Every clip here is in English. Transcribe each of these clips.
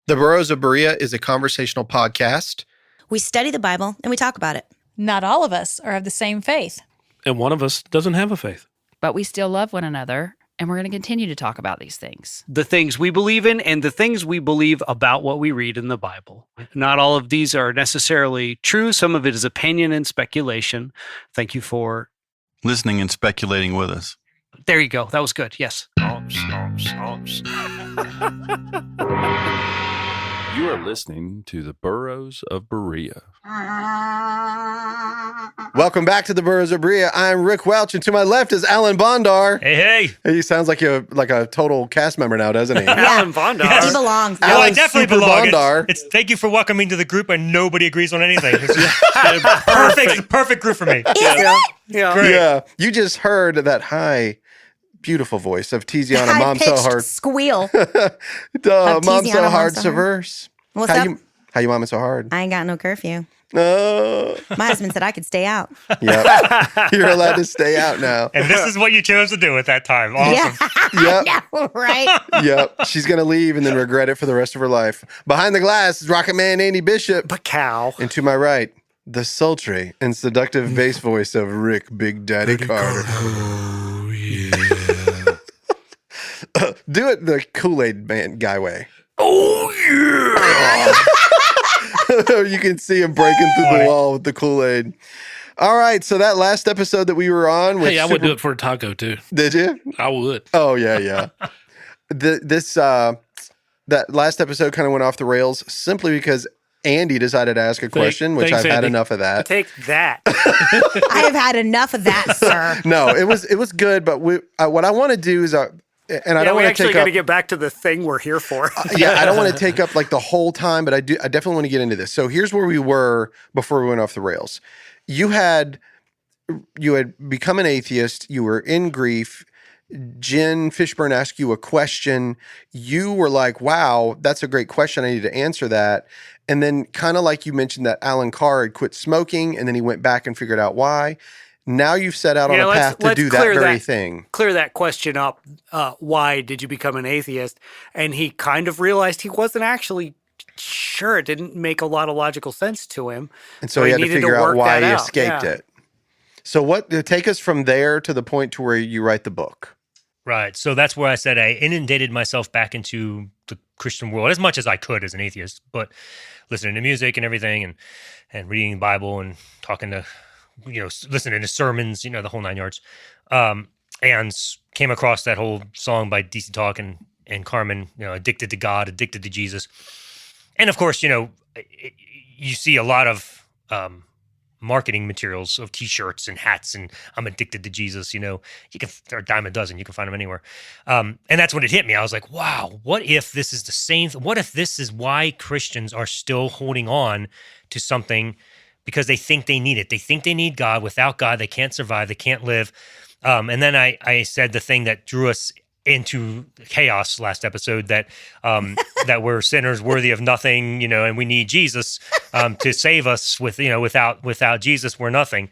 The Burros of Berea is a conversational podcast. We study the Bible and we talk about it. Not all of us are of the same faith. And one of us doesn't have a faith. But we still love one another, and we're going to continue to talk about these things. The things we believe in and the things we believe about what we read in the Bible. Not all of these are necessarily true. Some of it is opinion and speculation. Thank you for listening and speculating with us. There you go. That was good. Yes. You are listening to the Burros of Berea. Welcome back to the Burros of Berea. I'm Rick Welch, and to my left is Alan Bondar. Hey. He sounds like a total cast member now, doesn't he? Alan Bondar. He belongs. Well, I definitely belong. Bondar. It's thank you for welcoming to the group where nobody agrees on anything. It's perfect group for me. Yeah. Great. Yeah. You just heard that high, beautiful voice of Tiziana Mom So High-pitched Hard. squeal. Mom Tiziana So Mom Hard So Hard. Severse. What's How up? you momming so hard? I ain't got no curfew. Oh. My husband said I could stay out. Yep. You're allowed to stay out now. And this is what you chose to do at that time. Awesome. Yeah. Yep. I know, right? Yep. She's going to leave and then regret it for the rest of her life. Behind the glass is Rocket Man Andy Bishop. But cow. And to my right, the sultry and seductive bass voice of Rick Big Daddy Carter. Oh, yeah. Do it the Kool-Aid man guy way. Oh, yeah. You can see him breaking through the wall with the Kool-Aid. All right, so that last episode that we were on with Hey, I would do it for a taco, too. Did you? I would. Oh, yeah. That last episode kind of went off the rails simply because Andy decided to ask a question, which Thanks, I've had Andy. enough of that. Take that. I have had enough of that, sir. No, it was good, but what I want to do is, and I don't we want to actually take got up. to get back to the thing we're here for. I don't want to take up like the whole time, but I definitely want to get into this. So here's where we were before we went off the rails. You had become an atheist. You were in grief. Jen Fishburne asked you a question. You were like, wow, that's a great question. I need to answer that. And then kind of like you mentioned that Alan Carr had quit smoking and then he went back and figured out why. Now you've set out on a path to do that very thing. Clear that question up. Why did you become an atheist? And he kind of realized he wasn't actually sure. It didn't make a lot of logical sense to him. And so he had to figure out why he escaped Yeah. it. So take us from there to the point to where you write the book. Right. So that's where I said I inundated myself back into the Christian world as much as I could as an atheist, but listening to music and everything and reading the Bible and talking to, listening to sermons, the whole 9 yards. And came across that whole song by DC Talk and Carmen, addicted to God, addicted to Jesus. And of course, you see a lot of marketing materials of T-shirts and hats and I'm addicted to Jesus, you can, they're a dime a dozen, you can find them anywhere. And that's when it hit me. I was like, wow, what if this is the same? What if this is why Christians are still holding on to something because they think they need it. They think they need God. Without God, they can't survive. They can't live. And then I said the thing that drew us into chaos last episode, that that we're sinners worthy of nothing, and we need Jesus to save us. Without Jesus, we're nothing.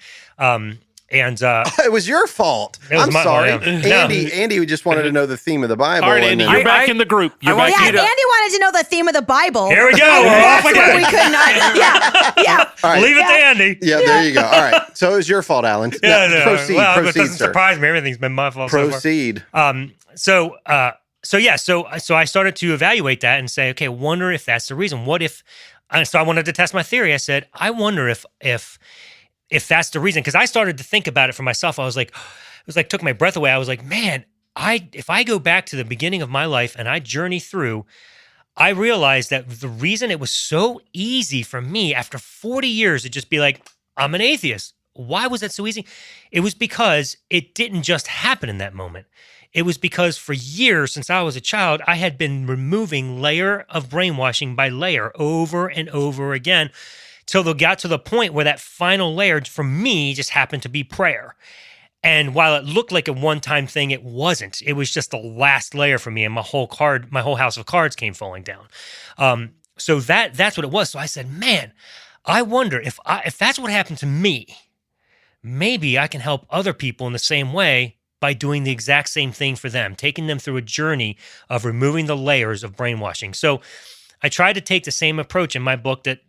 It was your fault. I'm sorry. Andy just wanted to know the theme of the Bible. All right, Andy, you're back in the group. Andy wanted to know the theme of the Bible. Here we go. We're off again. We could not. Yeah. All right. Leave it to Andy. Yeah, there you go. All right. So it was your fault, Alan. Yeah, Proceed, well, it proceed, doesn't sir. surprise me. Everything's been my fault. Proceed. So I started to evaluate that and say, okay, wonder if that's the reason. What if? So I wanted to test my theory. I said, I wonder if that's the reason, because I started to think about it for myself. I was like, it was like took my breath away. I was like, man, if I go back to the beginning of my life and I journey through, I realized that the reason it was so easy for me after 40 years to just be like, I'm an atheist. Why was that so easy? It was because it didn't just happen in that moment. It was because for years, since I was a child, I had been removing layer of brainwashing by layer over and over again, till they got to the point where that final layer for me just happened to be prayer. And while it looked like a one-time thing, it wasn't. It was just the last layer for me, and my whole house of cards came falling down. So that's what it was. So I said, man, I wonder if that's what happened to me, maybe I can help other people in the same way by doing the exact same thing for them, taking them through a journey of removing the layers of brainwashing. So I tried to take the same approach in my book that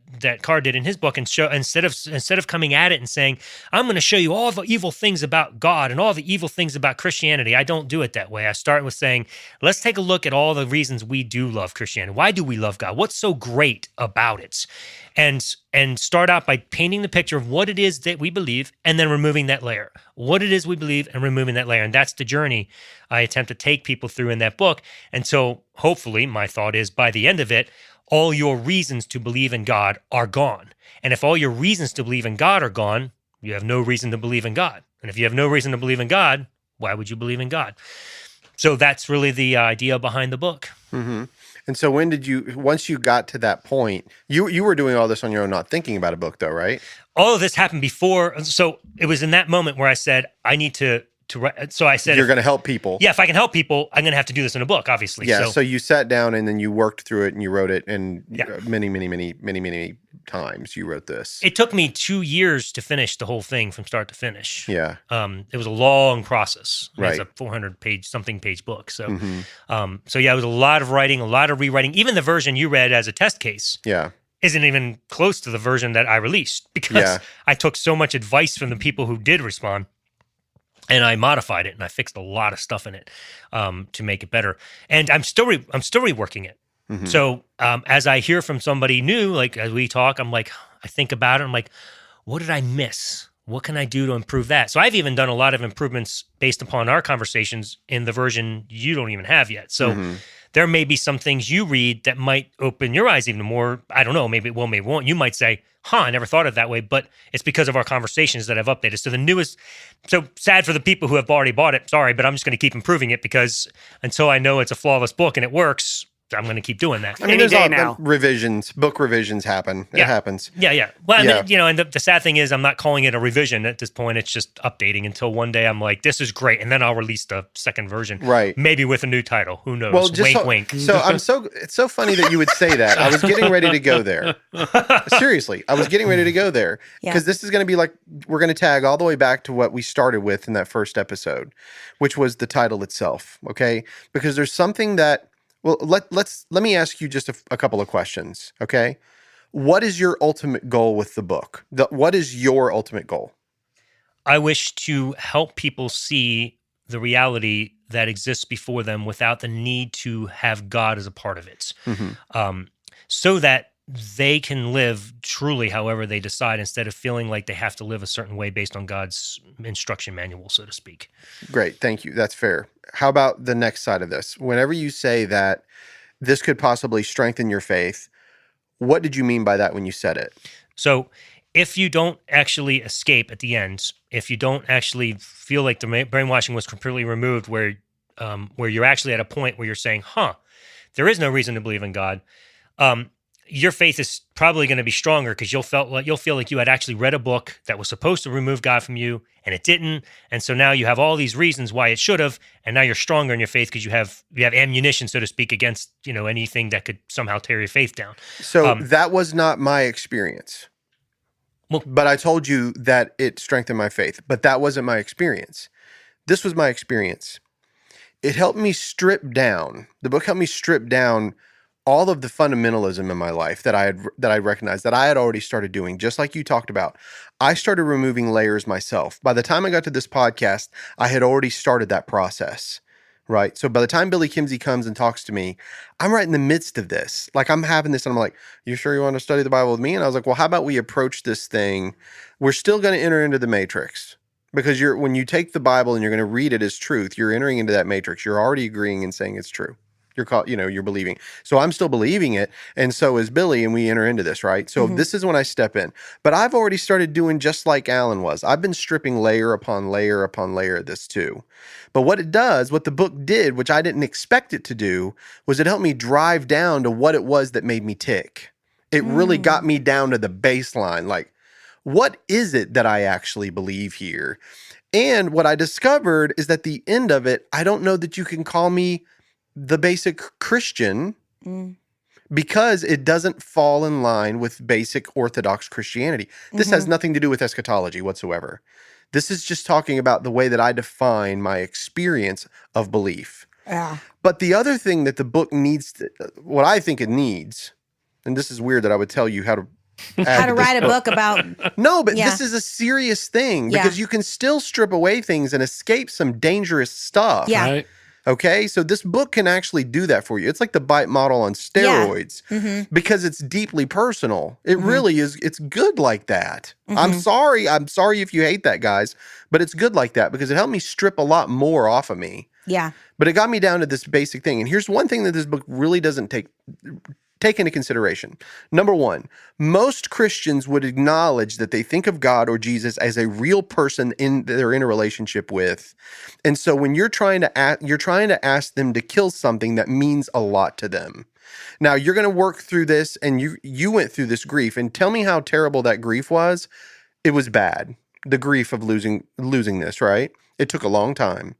Carr did in his book, and show instead of coming at it and saying, I'm going to show you all the evil things about God and all the evil things about Christianity. I don't do it that way. I start with saying, let's take a look at all the reasons we do love Christianity. Why do we love God? What's so great about it? And start out by painting the picture of what it is that we believe, and then removing that layer. What it is we believe and removing that layer. And that's the journey I attempt to take people through in that book. And so hopefully my thought is by the end of it, all your reasons to believe in God are gone. And if all your reasons to believe in God are gone, you have no reason to believe in God. And if you have no reason to believe in God, why would you believe in God? So that's really the idea behind the book. Mm-hmm. And so once you got to that point, you were doing all this on your own, not thinking about a book though, right? All of this happened before. So it was in that moment where I said, I need to write. So I said, You're going to help people. yeah, if I can help people, I'm going to have to do this in a book, obviously. Yeah. So you sat down and then you worked through it and you wrote it, and Yeah. many times you wrote this. It took me 2 years to finish the whole thing from start to finish. Yeah. It was a long process. Right. It's a 400-page book. So, Mm-hmm. so yeah, it was a lot of writing, a lot of rewriting. Even the version you read as a test case Yeah. isn't even close to the version that I released, because Yeah. I took so much advice from the people who did respond, and I modified it and I fixed a lot of stuff in it to make it better. And I'm still reworking it. Mhm. So as I hear from somebody new, like as we talk, I'm like, I think about it. I'm like, what did I miss? What can I do to improve that? So I've even done a lot of improvements based upon our conversations in the version you don't even have yet. So Mhm. there may be some things you read that might open your eyes even more. I don't know, maybe it will, maybe it won't. You might say, I never thought of it that way, but it's because of our conversations that I've updated. So sad for the people who have already bought it. Sorry, but I'm just going to keep improving it, because until I know it's a flawless book and it works, I'm going to keep doing that. I mean, Any there's day all now. book revisions happen. It Yeah. happens. Yeah. Well, Yeah. And then, and the sad thing is I'm not calling it a revision at this point. It's just updating until one day I'm like, this is great. And then I'll release the second version. Right. Maybe with a new title. Who knows? Well, just wink. so it's so funny that you would say that. I was getting ready to go there. Seriously, I was getting ready to go there, Yeah. because this is going to be like, we're going to tag all the way back to what we started with in that first episode, which was the title itself. Okay, because there's something that, well, let me ask you just a couple of questions. Okay, what is your ultimate goal with the book? What is your ultimate goal? I wish to help people see the reality that exists before them without the need to have God as a part of it. Mhm. So that they can live truly however they decide, instead of feeling like they have to live a certain way based on God's instruction manual, so to speak. Great, thank you. That's fair. How about the next side of this? Whenever you say that this could possibly strengthen your faith, what did you mean by that when you said it? So if you don't actually escape at the end, if you don't actually feel like the brainwashing was completely removed, where you're actually at a point where you're saying, there is no reason to believe in God, your faith is probably going to be stronger, because you'll feel like you had actually read a book that was supposed to remove God from you, and it didn't. And so now you have all these reasons why it should have, and now you're stronger in your faith because you have ammunition, so to speak, against anything that could somehow tear your faith down. So that was not my experience. Well- But I told you that it strengthened my faith, but that wasn't my experience. This was my experience. It helped me strip down. The book helped me strip down all of the fundamentalism in my life that I recognized that I had already started doing, just like you talked about. I started removing layers myself. By the time I got to this podcast, I had already started that process, right? So by the time Billy Kimsey comes and talks to me, I'm right in the midst of this. Like, I'm having this and I'm like, you sure you want to study the Bible with me? And I was like, well, how about we approach this thing? We're still going to enter into the matrix, because when you take the Bible and you're going to read it as truth, you're entering into that matrix. You're already agreeing and saying it's true. You're believing. So I'm still believing it, and so is Billy, and we enter into this, right? So this is when I step in. But I've already started doing just like Alan was. I've been stripping layer upon layer upon layer of this too. But what the book did, which I didn't expect it to do, was it helped me drive down to what it was that made me tick. It really got me down to the baseline. Like, what is it that I actually believe here? And what I discovered is that the end of it, I don't know that you can call me the basic Christian, because it doesn't fall in line with basic Orthodox Christianity. This has nothing to do with eschatology whatsoever. This is just talking about the way that I define my experience of belief. Yeah. But the other thing that the book needs, what I think it needs, and this is weird that I would tell you how to How to write a book about. No, but Yeah. this is a serious thing Yeah. because you can still strip away things and escape some dangerous stuff. Yeah. Right. Okay, so this book can actually do that for you. It's like the Bite model on steroids because it's deeply personal. It really is. It's good like that. I'm sorry if you hate that, guys, but it's good like that because it helped me strip a lot more off of me. Yeah. But it got me down to this basic thing. And here's one thing that this book really doesn't take into consideration. Number one, most Christians would acknowledge that they think of God or Jesus as a real person they're in a relationship with. And so when you're trying to ask them to kill something that means a lot to them. Now you're going to work through this, and you went through this grief, and tell me how terrible that grief was. It was bad. The grief of losing this, right? It took a long time.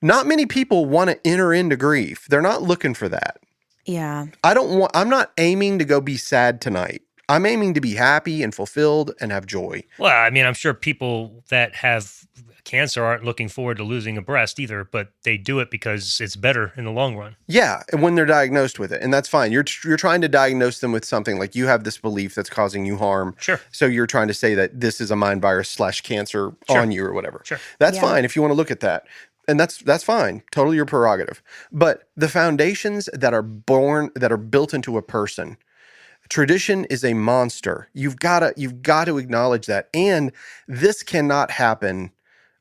Not many people want to enter into grief. They're not looking for that. Yeah. I'm not aiming to go be sad tonight. I'm aiming to be happy and fulfilled and have joy. Well, I mean, I'm sure people that have cancer aren't looking forward to losing a breast either, but they do it because it's better in the long run. Yeah, and when they're diagnosed with it, and that's fine. You're trying to diagnose them with something like you have this belief that's causing you harm. Sure. So you're trying to say that this is a mind virus / cancer on you or whatever. Sure. That's Yeah. fine if you want to look at that. And that's fine. Totally your prerogative. But the foundations that are built into a person, tradition is a monster. You've got to acknowledge that. And this cannot happen.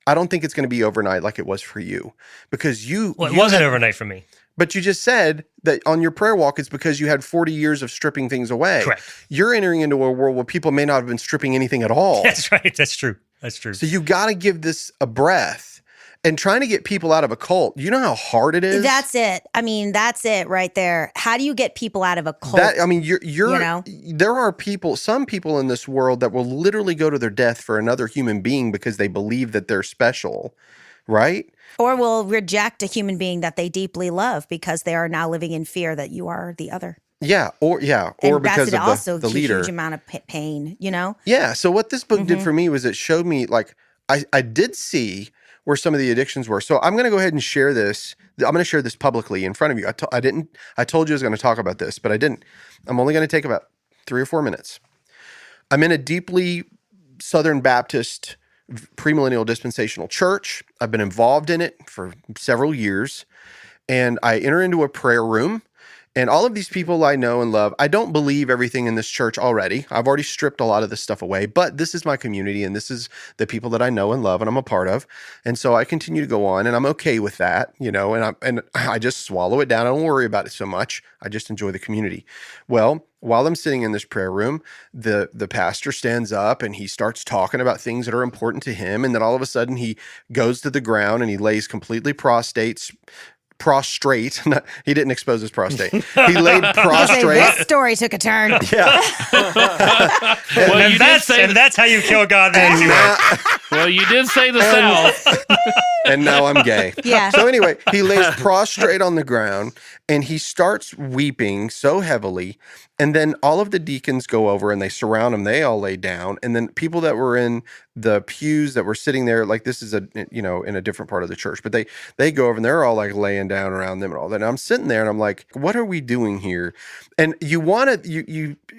I don't think it's going to be overnight like it was for you, because Well, it wasn't overnight for me. But you just said that on your prayer walk, it's because you had 40 years of stripping things away. Correct. You're entering into a world where people may not have been stripping anything at all. That's right. That's true. That's true. So you got to give this a breath. And trying to get people out of a cult, you know how hard it is? That's it. I mean, that's it right there. How do you get people out of a cult? There are some people in this world that will literally go to their death for another human being because they believe that they're special, right? Or will reject a human being that they deeply love because they are now living in fear that you are the other. Or And because that's of also the a leader. huge amount of pain, you know? Yeah. So what this book did for me was it showed me, like, I did see where some of the addictions were. So I'm going to go ahead and share this. I'm going to share this publicly in front of you. I told you I was going to talk about this, but I didn't. I'm only going to take about 3 or 4 minutes. I'm in a deeply Southern Baptist premillennial dispensational church. I've been involved in it for several years, and I enter into a prayer room. And all of these people I know and love, I don't believe everything in this church already. I've already stripped a lot of this stuff away, but this is my community and this is the people that I know and love and I'm a part of. And so I continue to go on and I'm okay with that, you know, and I just swallow it down. I don't worry about it so much. I just enjoy the community. Well, while I'm sitting in this prayer room, the pastor stands up and he starts talking about things that are important to him. And then all of a sudden he goes to the ground and he lays completely prostrate. He didn't expose his prostate. He laid prostrate. This story took a turn. Yeah. Well, you did say and that's how you kill God. well, you did say the South. And now I'm gay. Yeah. So anyway, he lays prostrate on the ground and he starts weeping so heavily. And then all of the deacons go over and they surround him. They all lay down. And then people that were in the pews that were sitting there, like this is in a different part of the church, but they go over and they're all like laying down around them and all that. And I'm sitting there and I'm like, what are we doing here? And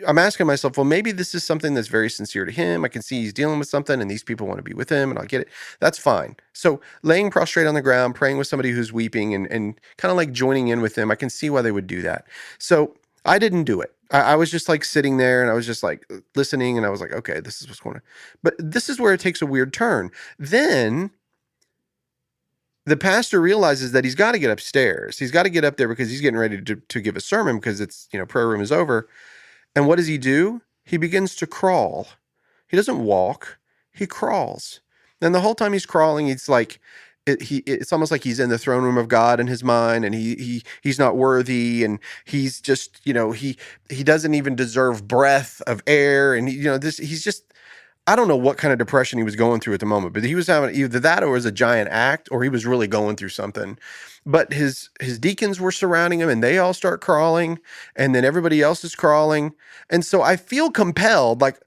I'm asking myself, well, maybe this is something that's very sincere to him. I can see he's dealing with something and these people want to be with him and I'll get it. That's fine. So laying prostrate on the ground, praying with somebody who's weeping and kind of like joining in with them, I can see why they would do that. So I didn't do it. I was just like sitting there and I was just like listening and I was like, okay, this is what's going on. But this is where it takes a weird turn. Then the pastor realizes that he's got to get upstairs. He's got to get up there because he's getting ready to give a sermon because it's, prayer room is over. And what does he do? He begins to crawl. He doesn't walk. He crawls. And the whole time he's crawling, it's like, it's almost like he's in the throne room of God in his mind and he's not worthy and he's just, he doesn't even deserve breath of air. And he's just, I don't know what kind of depression he was going through at the moment, but he was having either that or it was a giant act or he was really going through something. But his deacons were surrounding him and they all start crawling and then everybody else is crawling. And so I feel compelled, like,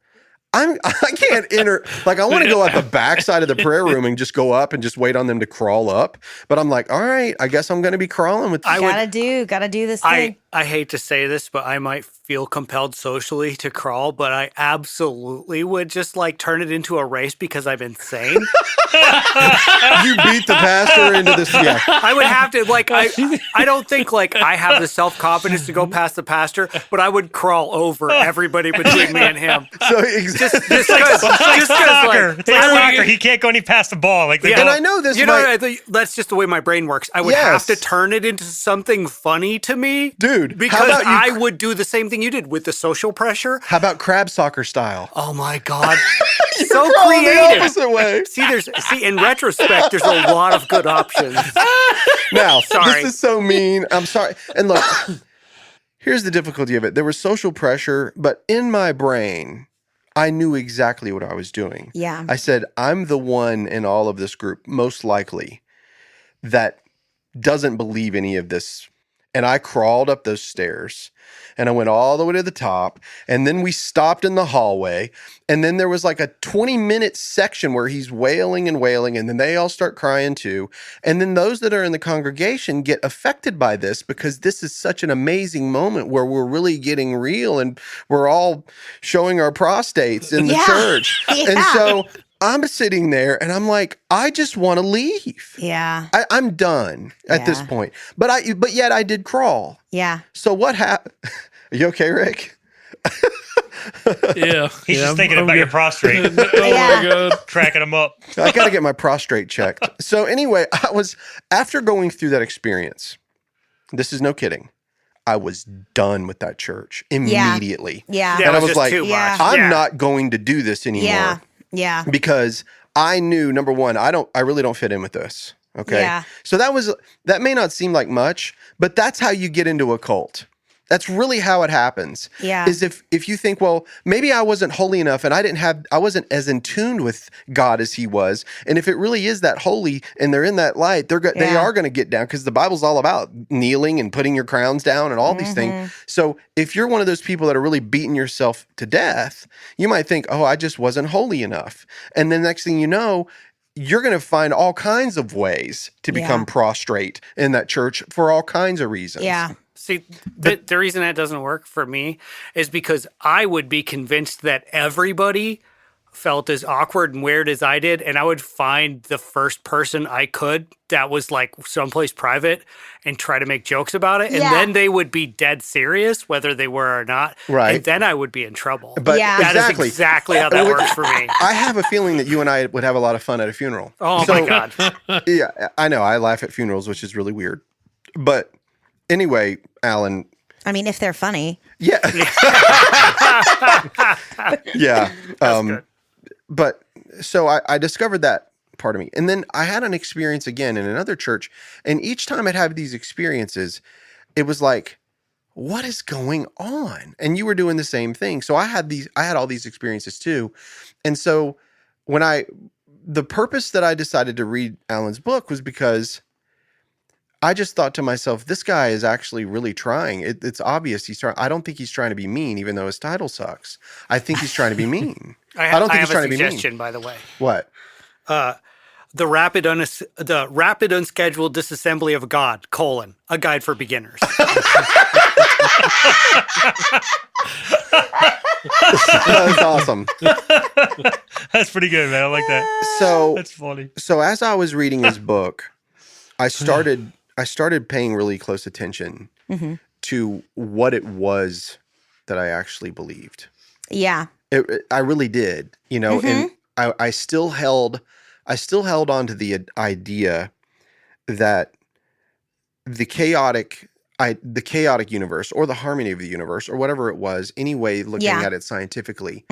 I can't enter, like I want to go at the backside of the prayer room and just go up and just wait on them to crawl up. But I'm like, all right, I guess I'm going to be crawling with Gotta do this thing. I hate to say this, but I might feel compelled socially to crawl, but I absolutely would just like turn it into a race because I'm insane. You beat the pastor into this. Yeah. I would have to like I don't think like I have the self-confidence to go past the pastor, but I would crawl over everybody between me and him. So Just because like, It's like soccer. He can't go any past the ball. Like, and I know this. you know, that's just the way my brain works. I would have to Yes. turn it into something funny to me, Dude, how because about you- I would do the same thing you did with the social pressure. How about crab soccer style? Oh my God. You're So crawling the creative. opposite way. See, in retrospect, there's a lot of good options. Now, Sorry. this is so mean. I'm sorry. And look, here's the difficulty of it. There was social pressure, but in my brain, I knew exactly what I was doing. Yeah. I said, I'm the one in all of this group, most likely, that doesn't believe any of this. And I crawled up those stairs and I went all the way to the top. And then we stopped in the hallway. And then there was like a 20-minute section where he's wailing and wailing. And then they all start crying too. And then those that are in the congregation get affected by this because this is such an amazing moment where we're really getting real and we're all showing our prostates in the Yeah. church. Yeah. And so I'm sitting there and I'm like, I just want to leave. Yeah. I'm done at this Yeah. point. But yet I did crawl. Yeah. So what happened? Are you okay, Rick? Yeah. he's yeah, just thinking I'm about your good. prostrate, Oh Yeah. my God. cracking him up. I got to get my prostrate checked. So anyway, after going through that experience, this is no kidding, I was done with that church immediately. Yeah. Yeah, And it I was just like, too much. Yeah. I'm Yeah. not going to do this anymore. Yeah. Yeah. Because I knew, number one, I really don't fit in with this. Okay. Yeah. So that may not seem like much, but that's how you get into a cult. That's really how it happens. Yeah. Is if you think, well, maybe I wasn't holy enough and I wasn't as in tune with God as he was. And if it really is that holy and they're in that light, they Yeah. are going to get down because the Bible's all about kneeling and putting your crowns down and all these things. So if you're one of those people that are really beating yourself to death, you might think, oh, I just wasn't holy enough. And then next thing you know, you're going to find all kinds of ways to become Yeah. prostrate in that church for all kinds of reasons. Yeah. See, the reason that doesn't work for me is because I would be convinced that everybody felt as awkward and weird as I did, and I would find the first person I could that was like someplace private and try to make jokes about it, and Yeah. then they would be dead serious, whether they were or not. Right. And then I would be in trouble. But Yeah. That is exactly. exactly how that works for me. I have a feeling that you and I would have a lot of fun at a funeral. Oh my God. Yeah, I know. I laugh at funerals, which is really weird. But anyway, Alan, I mean, if they're funny. yeah. Yeah. good. But so I discovered that part of me. And then I had an experience again in another church. And each time I'd have these experiences, it was like, what is going on? And you were doing the same thing. So I had all these experiences too. And so the purpose that I decided to read Alan's book was because I just thought to myself, this guy is actually really trying. It's obvious he's trying. I don't think he's trying to be mean, even though his title sucks. I think he's trying to be mean. I don't think he's have trying a to be mean. suggestion, by the way. What? The rapid unscheduled disassembly of God, a guide for beginners. That's awesome. That's pretty good, man. I like that. So, That's funny. so as I was reading his book, I started paying really close attention to what it was that I actually believed. Yeah. I really did, and I still held on to the idea that the chaotic universe or the harmony of the universe or whatever it was, anyway, looking Yeah. at it scientifically,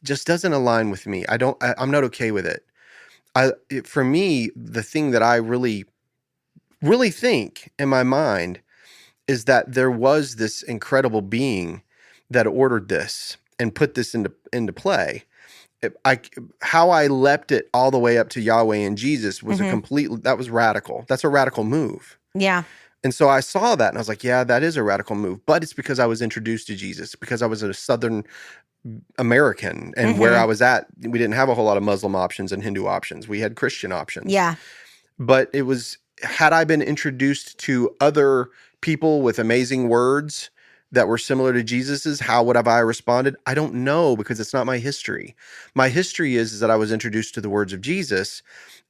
just doesn't align with me. I'm not okay with it. For me, the thing that I really, really think in my mind is that there was this incredible being that ordered this and put this into play. How I leapt it all the way up to Yahweh and Jesus was that was radical. That's a radical move. Yeah. And so I saw that and I was like, yeah, that is a radical move. But it's because I was introduced to Jesus, because I was a Southern American and where I was at, we didn't have a whole lot of Muslim options and Hindu options. We had Christian options. Yeah. But it was had I been introduced to other people with amazing words that were similar to Jesus's, how would have I responded? I don't know, because it's not my history. My history is that I was introduced to the words of Jesus,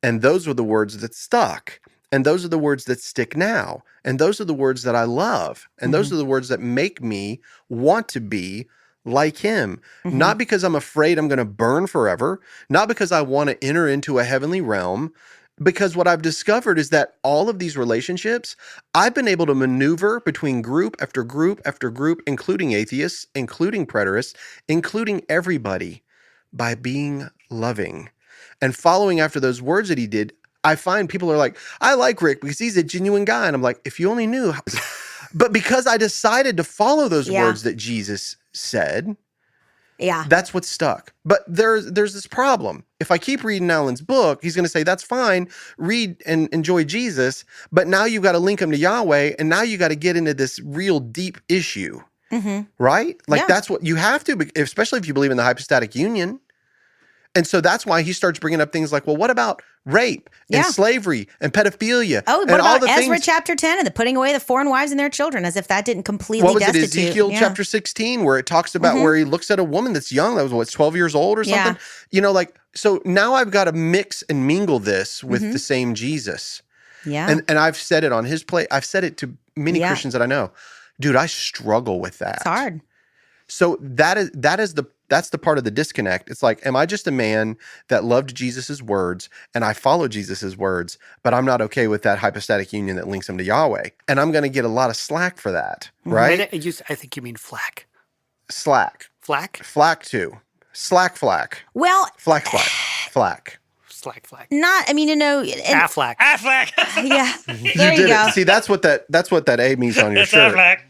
and those were the words that stuck. And those are the words that stick now. And those are the words that I love. And those are the words that make me want to be like him. Not because I'm afraid I'm going to burn forever, not because I want to enter into a heavenly realm, because what I've discovered is that all of these relationships, I've been able to maneuver between group after group after group, including atheists, including preterists, including everybody, by being loving and following after those words that he did. I find people are like, I like Rick because he's a genuine guy. And I'm like, if you only knew. But because I decided to follow those words that Jesus said, that's what stuck. But there's this problem. If I keep reading Alan's book, he's going to say, that's fine, read and enjoy Jesus, but now you've got to link him to Yahweh, and now you got to get into this real deep issue, right? Like that's what you have to, especially if you believe in the hypostatic union. And so that's why he starts bringing up things like, well, what about rape and slavery and pedophilia? Oh, and what all about the Ezra things, chapter 10 and the putting away the foreign wives and their children, as if that didn't completely what was it, destitute. Ezekiel chapter 16, where it talks about where he looks at a woman that's young, that was what, 12 years old or something? You know, like, so now I've got to mix and mingle this with the same Jesus. And I've said it on his plate. I've said it to many Christians that I know. Dude, I struggle with that. It's hard. So that's the part of the disconnect. It's like, am I just a man that loved Jesus's words and I follow Jesus's words, but I'm not okay with that hypostatic union that links him to Yahweh? And I'm going to get a lot of slack for that, right? I think you mean flack. Slack. Flack? Flack too. Flack. Well, Flack. Slack. Not, I mean, you know, Affleck. yeah. There you did go. it. See, that's what that A means on your shirt.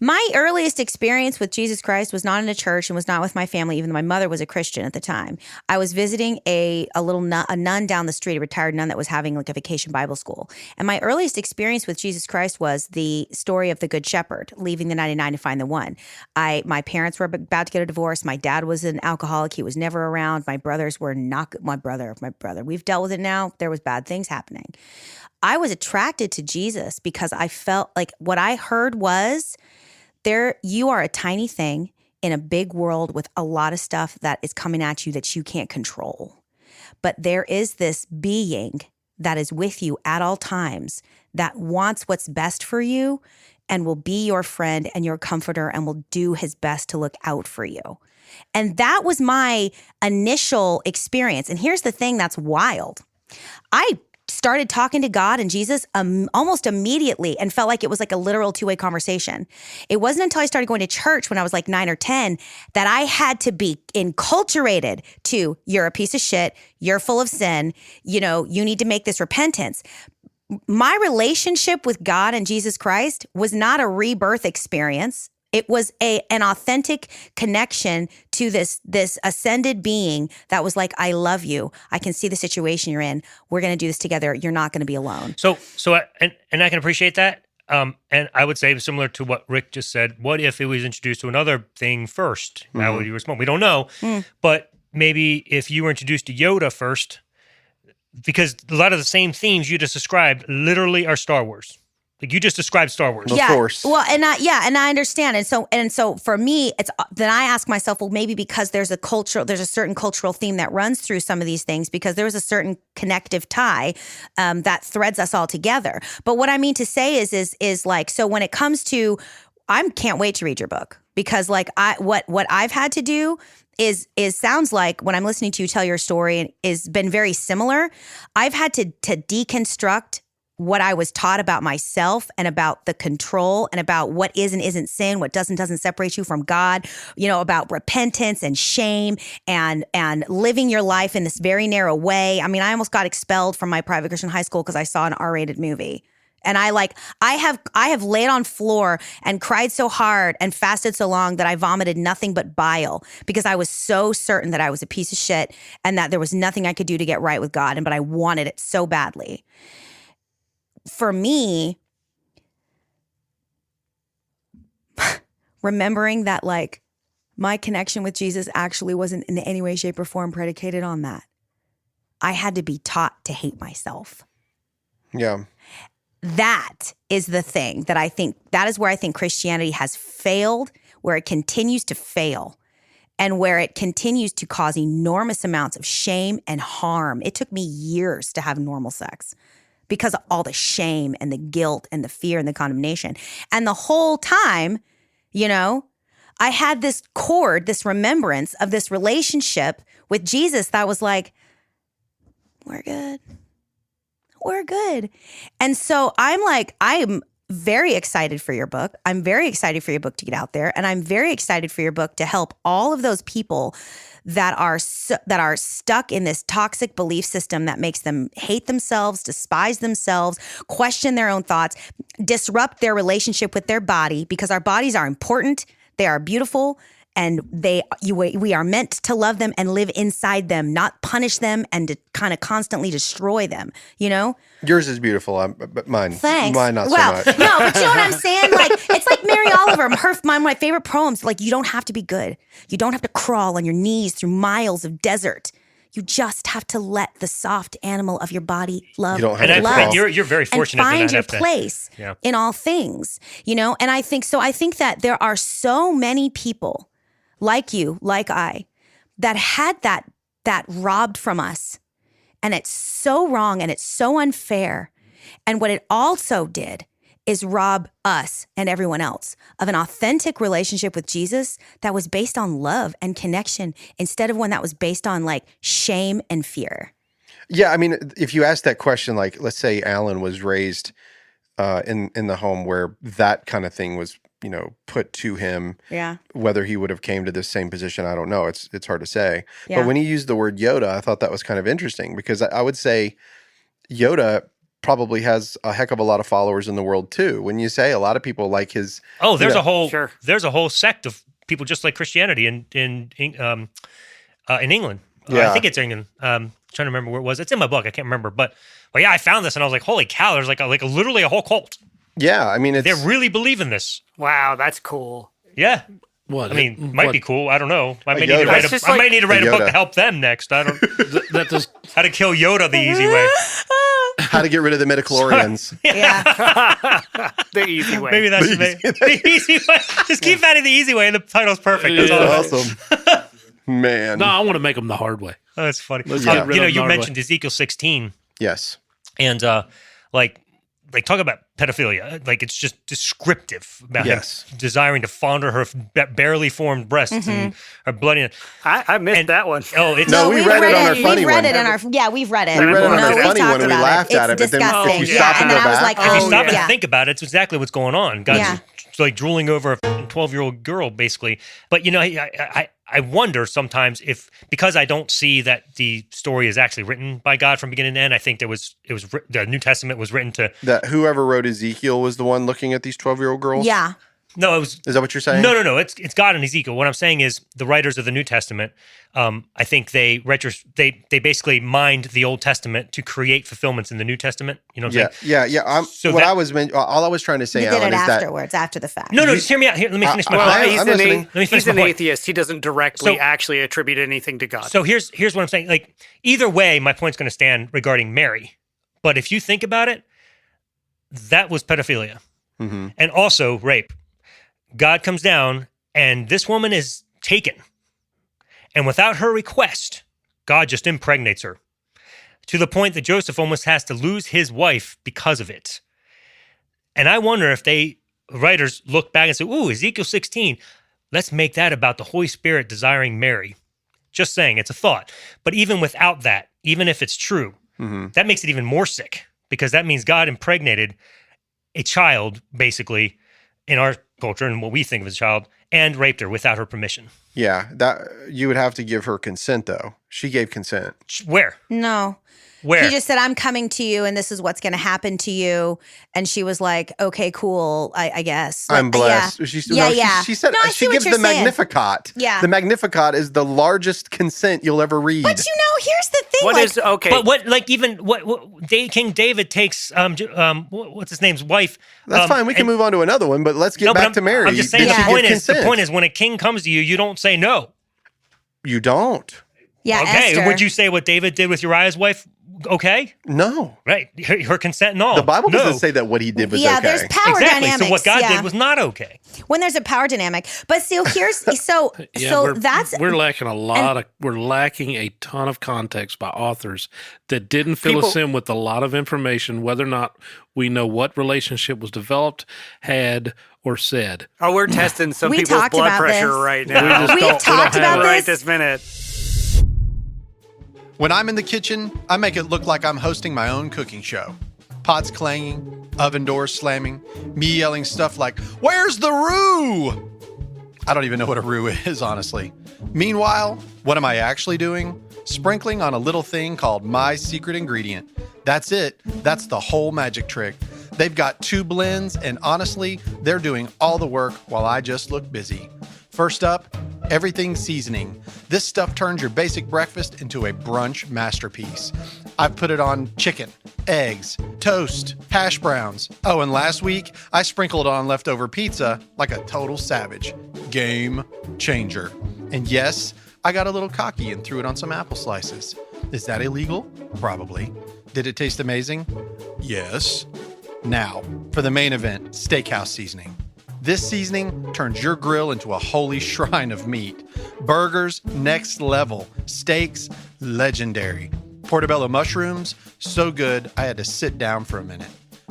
My earliest experience with Jesus Christ was not in a church and was not with my family, even though my mother was a Christian at the time. I was visiting a nun down the street, a retired nun that was having like a vacation Bible school. And my earliest experience with Jesus Christ was the story of the Good Shepherd, leaving the 99 to find the one. My parents were about to get a divorce. My dad was an alcoholic. He was never around. My brothers were not, my brother. We've dealt with it now. There was bad things happening. I was attracted to Jesus because I felt like what I heard was, you are a tiny thing in a big world with a lot of stuff that is coming at you that you can't control. But there is this being that is with you at all times that wants what's best for you and will be your friend and your comforter and will do his best to look out for you. And that was my initial experience. And here's the thing that's wild. I started talking to God and Jesus almost immediately and felt like it was like a literal two-way conversation. It wasn't until I started going to church when I was like 9 or 10 that I had to be enculturated to, you're a piece of shit, you're full of sin, you know, you need to make this repentance. My relationship with God and Jesus Christ was not a rebirth experience. It was an authentic connection to this ascended being that was like, I love you. I can see the situation you're in. We're going to do this together. You're not going to be alone. So I can appreciate that. And I would say similar to what Rick just said, what if it was introduced to another thing first? How would you respond? We don't know. But maybe if you were introduced to Yoda first, because a lot of the same themes you just described literally are Star Wars. Like you just described Star Wars. Yeah. Of course. Well, and I understand. And so for me, it's then I ask myself, well, maybe because there's a certain cultural theme that runs through some of these things, because there was a certain connective tie that threads us all together. But what I mean to say is like, so when it comes to, I can't wait to read your book, because like what I've had to do is sounds like when I'm listening to you tell your story is been very similar. I've had to deconstruct what I was taught about myself and about the control and about what is and isn't sin, what doesn't separate you from God, you know, about repentance and shame and living your life in this very narrow way. I mean, I almost got expelled from my private Christian high school because I saw an R-rated movie. And I have laid on floor and cried so hard and fasted so long that I vomited nothing but bile because I was so certain that I was a piece of shit and that there was nothing I could do to get right with God. But I wanted it so badly. For me, remembering that like my connection with Jesus actually wasn't in any way, shape, or form predicated on that. I had to be taught to hate myself. Yeah. that is the thing that I think, that is where I think Christianity has failed, where it continues to fail, and where it continues to cause enormous amounts of shame and harm. It took me years to have normal sex because of all the shame and the guilt and the fear and the condemnation. And the whole time, you know, I had this cord, this remembrance of this relationship with Jesus that was like, we're good. We're good. And so I'm very excited for your book. I'm very excited for your book to get out there. And I'm very excited for your book to help all of those people that are stuck in this toxic belief system that makes them hate themselves, despise themselves, question their own thoughts, disrupt their relationship with their body, because our bodies are important. They are beautiful. And we are meant to love them and live inside them, not punish them and to kind of constantly destroy them, you know? Yours is beautiful, but mine. Thanks. Mine not well, so much. No, but you know what I'm saying? Like, it's like Mary Oliver, my favorite poems. Like, you don't have to be good. You don't have to crawl on your knees through miles of desert. You just have to let the soft animal of your body love. You don't have to to love. crawl. You're very fortunate and find to your not have place in all things, you know? And I think that there are so many people like you, like I, that had that robbed from us. And it's so wrong and it's so unfair. And what it also did is rob us and everyone else of an authentic relationship with Jesus that was based on love and connection instead of one that was based on like shame and fear. Yeah, I mean, if you ask that question, like, let's say Alan was raised in the home where that kind of thing was, you know, put to him. Yeah. Whether he would have came to this same position, I don't know. It's hard to say. Yeah. But when he used the word Yoda, I thought that was kind of interesting because I would say Yoda probably has a heck of a lot of followers in the world too. When you say a lot of people like his, there's a whole Sure. there's a whole sect of people just like Christianity in England. Yeah. I think it's England. Trying to remember where it was. It's in my book. I can't remember, but yeah, I found this and I was like, holy cow! There's like literally a whole cult. Yeah, I mean, They really believe in this. Wow, that's cool. Yeah. What? I mean, might be cool. I don't know. I may Yoda. need to write That's I might need to write a book Yoda. to help them next. I don't. that does. How to kill Yoda the easy way. how to get rid of the midichlorians. Yeah. The easy way. Maybe that's the easy way. Just keep adding the easy way, and the title's perfect. That's all. Awesome. Man. No, I want to make them the hard way. Oh, that's funny. Let's get rid You know, of you them the hard mentioned Ezekiel 16, Yes. and like talk about pedophilia. Like it's just descriptive about Yes. him desiring to fondle her barely formed breasts and her bloody. I missed that one. Oh, it's No, we read it on our funny We've read one. it in our we've read it. We read it on No, our we've funny talked one and we about laughed at it, It's but then if you disgusting. stop and and go then I was back- like, if you stop yeah. and think about it, it's exactly what's going on. God's Yeah. like drooling over a 12-year-old girl, basically. But you know, I wonder sometimes if because I don't see that the story is actually written by God from beginning to end. I think the New Testament was written to. That whoever wrote Ezekiel was the one looking at these 12-year-old girls? Yeah. No, it was. Is that what you're saying? No. It's God and Ezekiel. What I'm saying is the writers of the New Testament. I think they basically mined the Old Testament to create fulfillments in the New Testament. You know what I'm saying? Yeah. All I was trying to say, He did Alan, it is that afterwards, after the fact. No, just hear me out. Here, let me finish my Well, point. I'm listening. Let me finish He's an my point. atheist. He doesn't directly So- actually attribute anything to God. So here's what I'm saying. Like either way, my point's going to stand regarding Mary. But if you think about it, that was pedophilia Mm-hmm. and also rape. God comes down and this woman is taken. And without her request, God just impregnates her to the point that Joseph almost has to lose his wife because of it. And I wonder if writers look back and say, ooh, Ezekiel 16, let's make that about the Holy Spirit desiring Mary. Just saying, it's a thought. But even without that, even if it's true, that makes it even more sick because that means God impregnated a child, basically, in our culture and what we think of as a child, and raped her without her permission. Yeah, that you would have to give her consent, though. She gave consent. Where? No. Where? He just said, I'm coming to you and this is what's going to happen to you. And she was like, okay, cool, I guess. Like, I'm blessed. Yeah. She Yeah. said No, I see she what gives you're the saying. Magnificat. Yeah. The Magnificat is the largest consent you'll ever read. But you know, here's the thing. What like, is okay? But what King David takes what's his name's wife. That's fine. We can move on to another one, but let's get No, but back to Mary. I'm just saying Did she the give point is consent? when a king comes to you, you don't say no. You don't. Yeah, Okay, Esther. would you say what David did with Uriah's wife? Okay, No. right. Her consent and all. The Bible doesn't No. say that what he did was Yeah, okay. there's power Exactly. dynamics. So what God yeah. did was not okay. when there's a power dynamic. But so here's so Yeah, so that's we're lacking we're lacking a ton of context by authors that didn't fill us People- in with a lot of information, whether or not we know what relationship was developed, had, or said. Oh, we're testing some We people's talked blood about pressure this. right now. just We've don't talked have about it. right this. this minute. When I'm in the kitchen, I make it look like I'm hosting my own cooking show. Pots clanging, oven doors slamming, me yelling stuff like, "Where's the roux?" I don't even know what a roux is, honestly. Meanwhile, what am I actually doing? Sprinkling on a little thing called my secret ingredient. That's it. That's the whole magic trick. They've got 2 blends, and honestly, they're doing all the work while I just look busy. First up, everything seasoning. This stuff turns your basic breakfast into a brunch masterpiece. I've put it on chicken, eggs, toast, hash browns. Oh, and last week, I sprinkled it on leftover pizza like a total savage. Game changer. And yes, I got a little cocky and threw it on some apple slices. Is that illegal? Probably. Did it taste amazing? Yes. Now, for the main event, steakhouse seasoning. This seasoning turns your grill into a holy shrine of meat. Burgers, next level. Steaks, legendary. Portobello mushrooms, so good I had to sit down for a minute.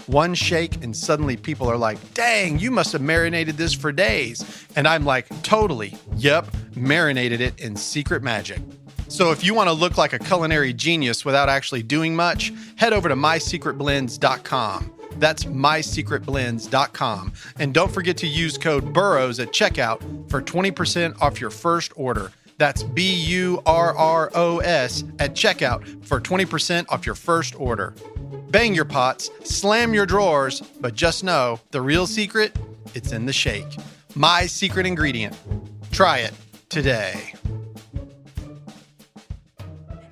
One shake and suddenly people are like, "Dang, you must have marinated this for days." And I'm like, "Totally. Yep, marinated it in secret magic." So if you want to look like a culinary genius without actually doing much, head over to mysecretblends.com. That's mysecretblends.com. And don't forget to use code BURROS at checkout for 20% off your first order. That's BURROS at checkout for 20% off your first order. Bang your pots, slam your drawers, but just know the real secret, it's in the shake. My secret ingredient. Try it today.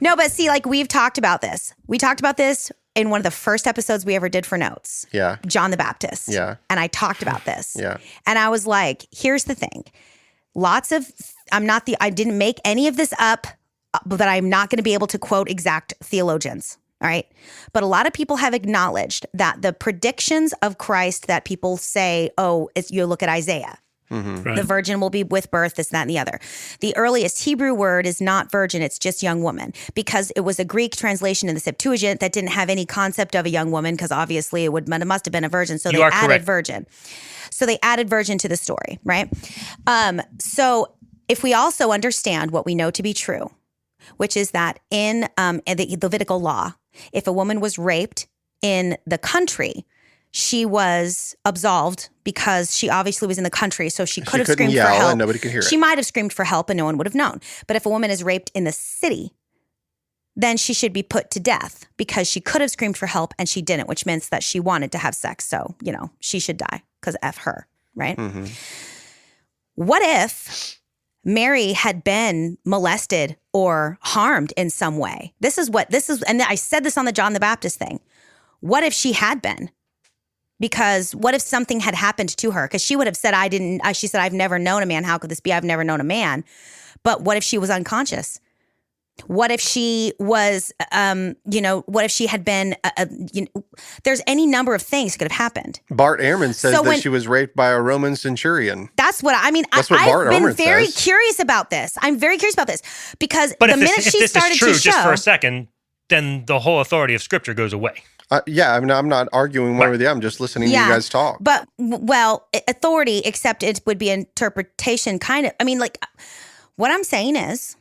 No, but see, like we've talked about this. We talked about this in one of the first episodes we ever did for Notes. Yeah. John the Baptist. Yeah. And I talked about this. Yeah. And I was like, here's the thing. I didn't make any of this up, but I'm not going to be able to quote exact theologians. All right. But a lot of people have acknowledged that the predictions of Christ that people say, you look at Isaiah. Mm-hmm. Right. The virgin will be with birth, this, that, and the other. The earliest Hebrew word is not virgin, it's just young woman, because it was a Greek translation in the Septuagint that didn't have any concept of a young woman, because obviously it must have been a virgin. So You they are added correct. virgin. So they added virgin to the story, right? So if we also understand what we know to be true, which is that in the Levitical law, if a woman was raped in the country, she was absolved because she obviously was in the country, so she could have couldn't screamed yell for help. and nobody could hear it. She might have screamed for help and no one would have known. But if a woman is raped in the city, then she should be put to death because she could have screamed for help and she didn't, which means that she wanted to have sex. So, she should die because F her, right? Mm-hmm. What if Mary had been molested or harmed in some way? This is, and I said this on the John the Baptist thing. What if she had been? Because what if something had happened to her? Because she would have said, she said, "I've never known a man. How could this be? I've never known a man." But what if she was unconscious? What if she was, what if she had been, there's any number of things that could have happened. Bart Ehrman says So that she was raped by a Roman centurion. That's what I've Bart been Ehrman very says. curious about this. I'm very curious about this because But the if minute this she is started true, to show, just for a second, then the whole authority of Scripture goes away. Yeah, I mean, I'm not arguing one with you. I'm just listening to you guys talk. But authority, except it would be interpretation kind of. I mean, like what I'm saying is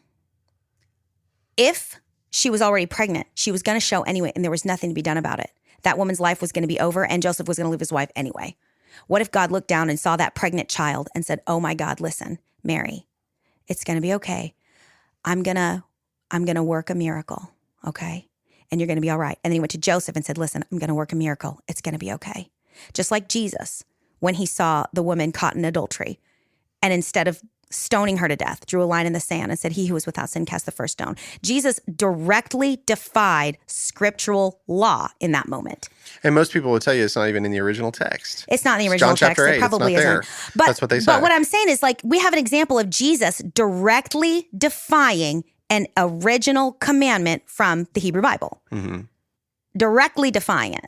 if she was already pregnant, she was going to show anyway, and there was nothing to be done about it. That woman's life was going to be over, and Joseph was going to leave his wife anyway. What if God looked down and saw that pregnant child and said, "Oh my God, listen, Mary, it's going to be okay. I'm going to work a miracle, okay? And you're going to be all right." And then he went to Joseph and said, "Listen, I'm going to work a miracle. It's going to be okay." Just like Jesus, when he saw the woman caught in adultery, and instead of stoning her to death, drew a line in the sand and said, "He who is without sin cast the first stone." Jesus directly defied scriptural law in that moment. And most people will tell you it's not even in the original text. It's not in the original John text. chapter 8, It probably it's not isn't. there. But That's what they say. But what I'm saying is, like, we have an example of Jesus directly defying an original commandment from the Hebrew Bible, directly defying it.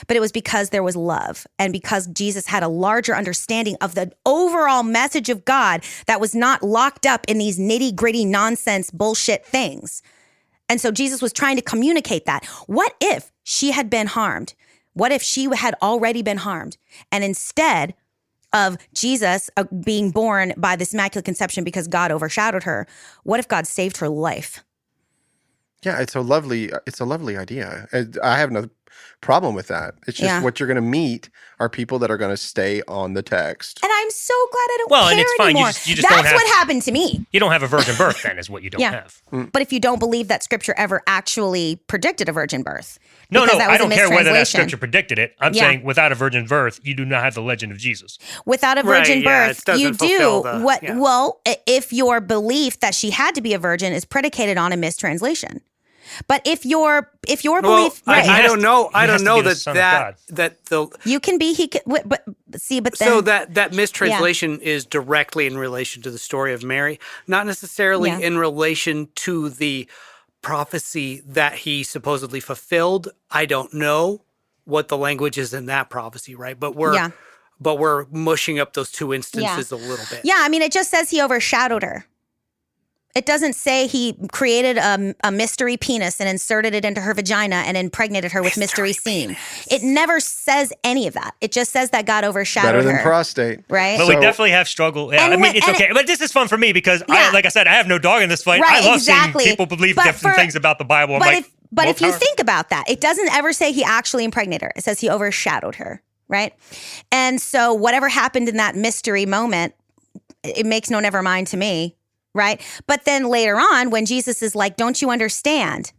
But it was because there was love and because Jesus had a larger understanding of the overall message of God that was not locked up in these nitty-gritty nonsense bullshit things. And so Jesus was trying to communicate that. What if she had been harmed? What if she had already been harmed? And instead of Jesus being born by this immaculate conception because God overshadowed her, what if God saved her life? Yeah, it's a lovely idea. I have no problem with that. It's just what you're going to meet are people that are going to stay on the text. And I'm so glad I don't Well, care and it's fine. anymore. You just don't That's have- what happened to me. You don't have a virgin birth, then, is what you don't have. But if you don't believe that Scripture ever actually predicted a virgin birth, No, because that was I a don't care whether that mistranslation. Scripture predicted it. I'm Yeah. saying without a virgin birth, you do not have the legend of Jesus. Without a virgin Right, yeah, birth, it doesn't you do fulfill the- what? yeah. Well, if your belief that she had to be a virgin is predicated on a mistranslation, but if your Well, belief, right, I don't know. I he has don't to know be the Son of that God. the you can be. He can, but see, but then so that mistranslation is directly in relation to the story of Mary, not necessarily Yeah. in relation to the prophecy that he supposedly fulfilled. I don't know what the language is in that prophecy, right? But we're mushing up those two instances a little bit. Yeah, I mean, it just says he overshadowed her. It doesn't say he created a mystery penis and inserted it into her vagina and impregnated her with mystery semen. It never says any of that. It just says that God overshadowed Better than her. prostate. Right? But we definitely have struggle. Yeah, And I mean, when- it's and okay. But this is fun for me because, Yeah. like I said, I have no dog in this fight. Right, I love exactly. seeing people believe But different things about the Bible. I'm But like, if you power. think about that, it doesn't ever say he actually impregnated her. It says he overshadowed her, right? And so whatever happened in that mystery moment, it makes no never mind to me, right? But then later on, when Jesus is like, don't you understand?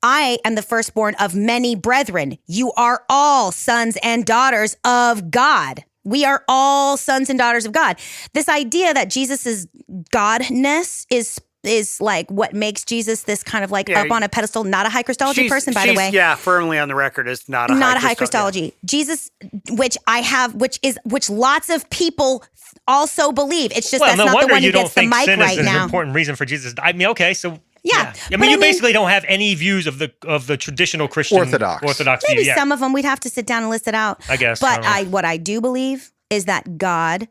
I am the firstborn of many brethren. You are all sons and daughters of God. We are all sons and daughters of God. This idea that Jesus's godness is like what makes Jesus this kind of like up on a pedestal, not a high Christology person, by the way. Yeah, firmly on the record is not a High Christology. Jesus, which lots of people also believe. It's just well, that's no not the wonder one you who don't gets the think mic sin right is an now. important reason for Jesus. I mean, okay, so Yeah. I mean, you basically don't have any views of the traditional Christian Orthodox Maybe view. Yeah. some of them we'd have to sit down and list it out. I guess, But I don't know. what I do believe is that God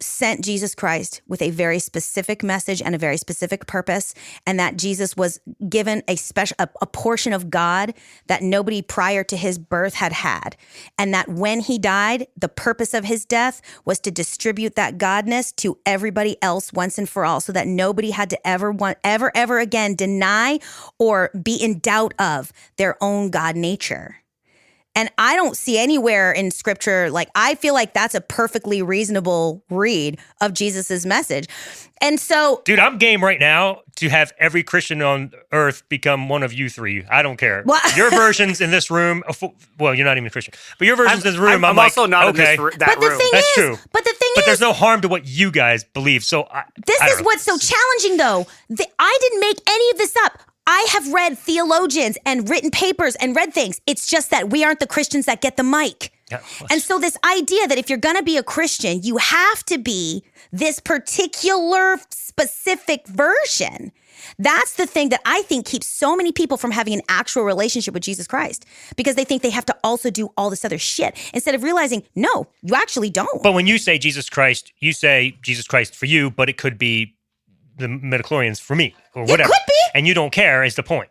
sent Jesus Christ with a very specific message and a very specific purpose, and that Jesus was given a portion of God that nobody prior to his birth had, and that when he died, the purpose of his death was to distribute that godness to everybody else once and for all, so that nobody had to ever again deny or be in doubt of their own God nature. And I don't see anywhere in Scripture, like, I feel like that's a perfectly reasonable read of Jesus's message. And so, Dude, I'm game right now to have every Christian on earth become one of you three. I don't care. Well- Your versions in this room, well, you're not even a Christian, but your versions in this room, I'm also like, not okay, in that but the room. thing That's is, true. but the thing but is, there's no harm to what you guys believe. So this I don't is know. what's so challenging, though. I didn't make any of this up. I have read theologians and written papers and read things. It's just that we aren't the Christians that get the mic. Yeah, And so this idea that if you're going to be a Christian, you have to be this particular specific version. That's the thing that I think keeps so many people from having an actual relationship with Jesus Christ, because they think they have to also do all this other shit instead of realizing, no, you actually don't. But when you say Jesus Christ, you say Jesus Christ for you, but it could be the midichlorians for me or whatever. could be. And you don't care is the point.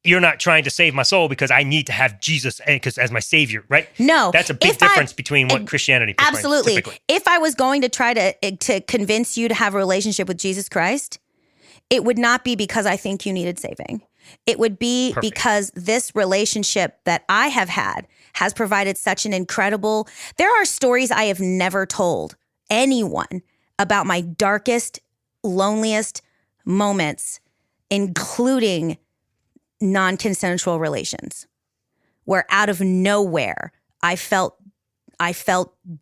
You're not trying to save my soul because I need to have Jesus as my savior, right? No. That's a big difference between what Christianity proclaims, Absolutely. typically. If I was going to try to convince you to have a relationship with Jesus Christ, it would not be because I think you needed saving. It would be because this relationship that I have had has provided such an incredible... There are stories I have never told anyone about my darkest, loneliest moments, including non-consensual relations, where out of nowhere I felt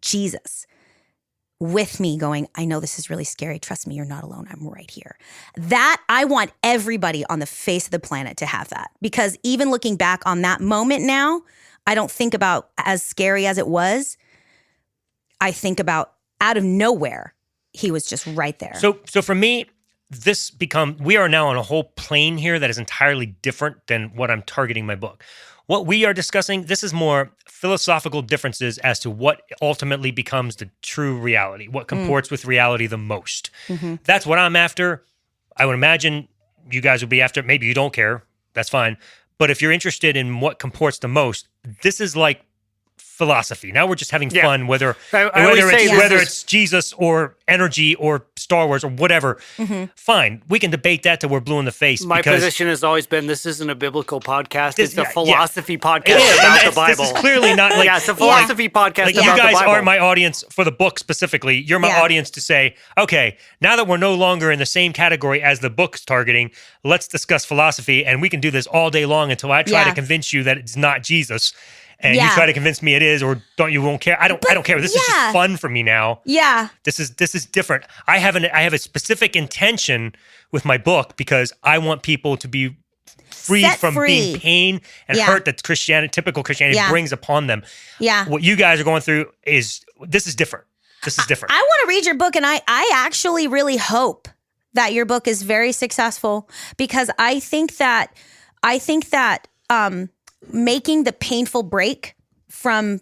Jesus with me going, I know this is really scary. Trust me, you're not alone. I'm right here. That, I want everybody on the face of the planet to have that, because even looking back on that moment now, I don't think about as scary as it was. I think about out of nowhere, he was just right there. So for me, we are now on a whole plane here that is entirely different than what I'm targeting my book. What we are discussing, this is more philosophical differences as to what ultimately becomes the true reality, what comports with reality the most. That's what I'm after. I would imagine you guys would be after, maybe you don't care, that's fine. But if you're interested in what comports the most, this is like philosophy. Now we're just having fun, whether it's Jesus or energy or Star Wars or whatever. Fine, we can debate that till we're blue in the face. My position has always been this isn't a biblical podcast. It's a philosophy podcast about the Bible. This is clearly not like it's a philosophy podcast like about the Bible. You guys aren't my audience for the book specifically. You're my audience to say, okay, now that we're no longer in the same category as the book's targeting, let's discuss philosophy, and we can do this all day long until I try to convince you that it's not Jesus. And you try to convince me it is, or you won't care. I don't care. This is just fun for me now. Yeah. This is different. I have a specific intention with my book because I want people to be freed from being pain and hurt that typical Christianity brings upon them. Yeah. What you guys are going through is different. This is different. I want to read your book, and I actually really hope that your book is very successful, because I think that making the painful break from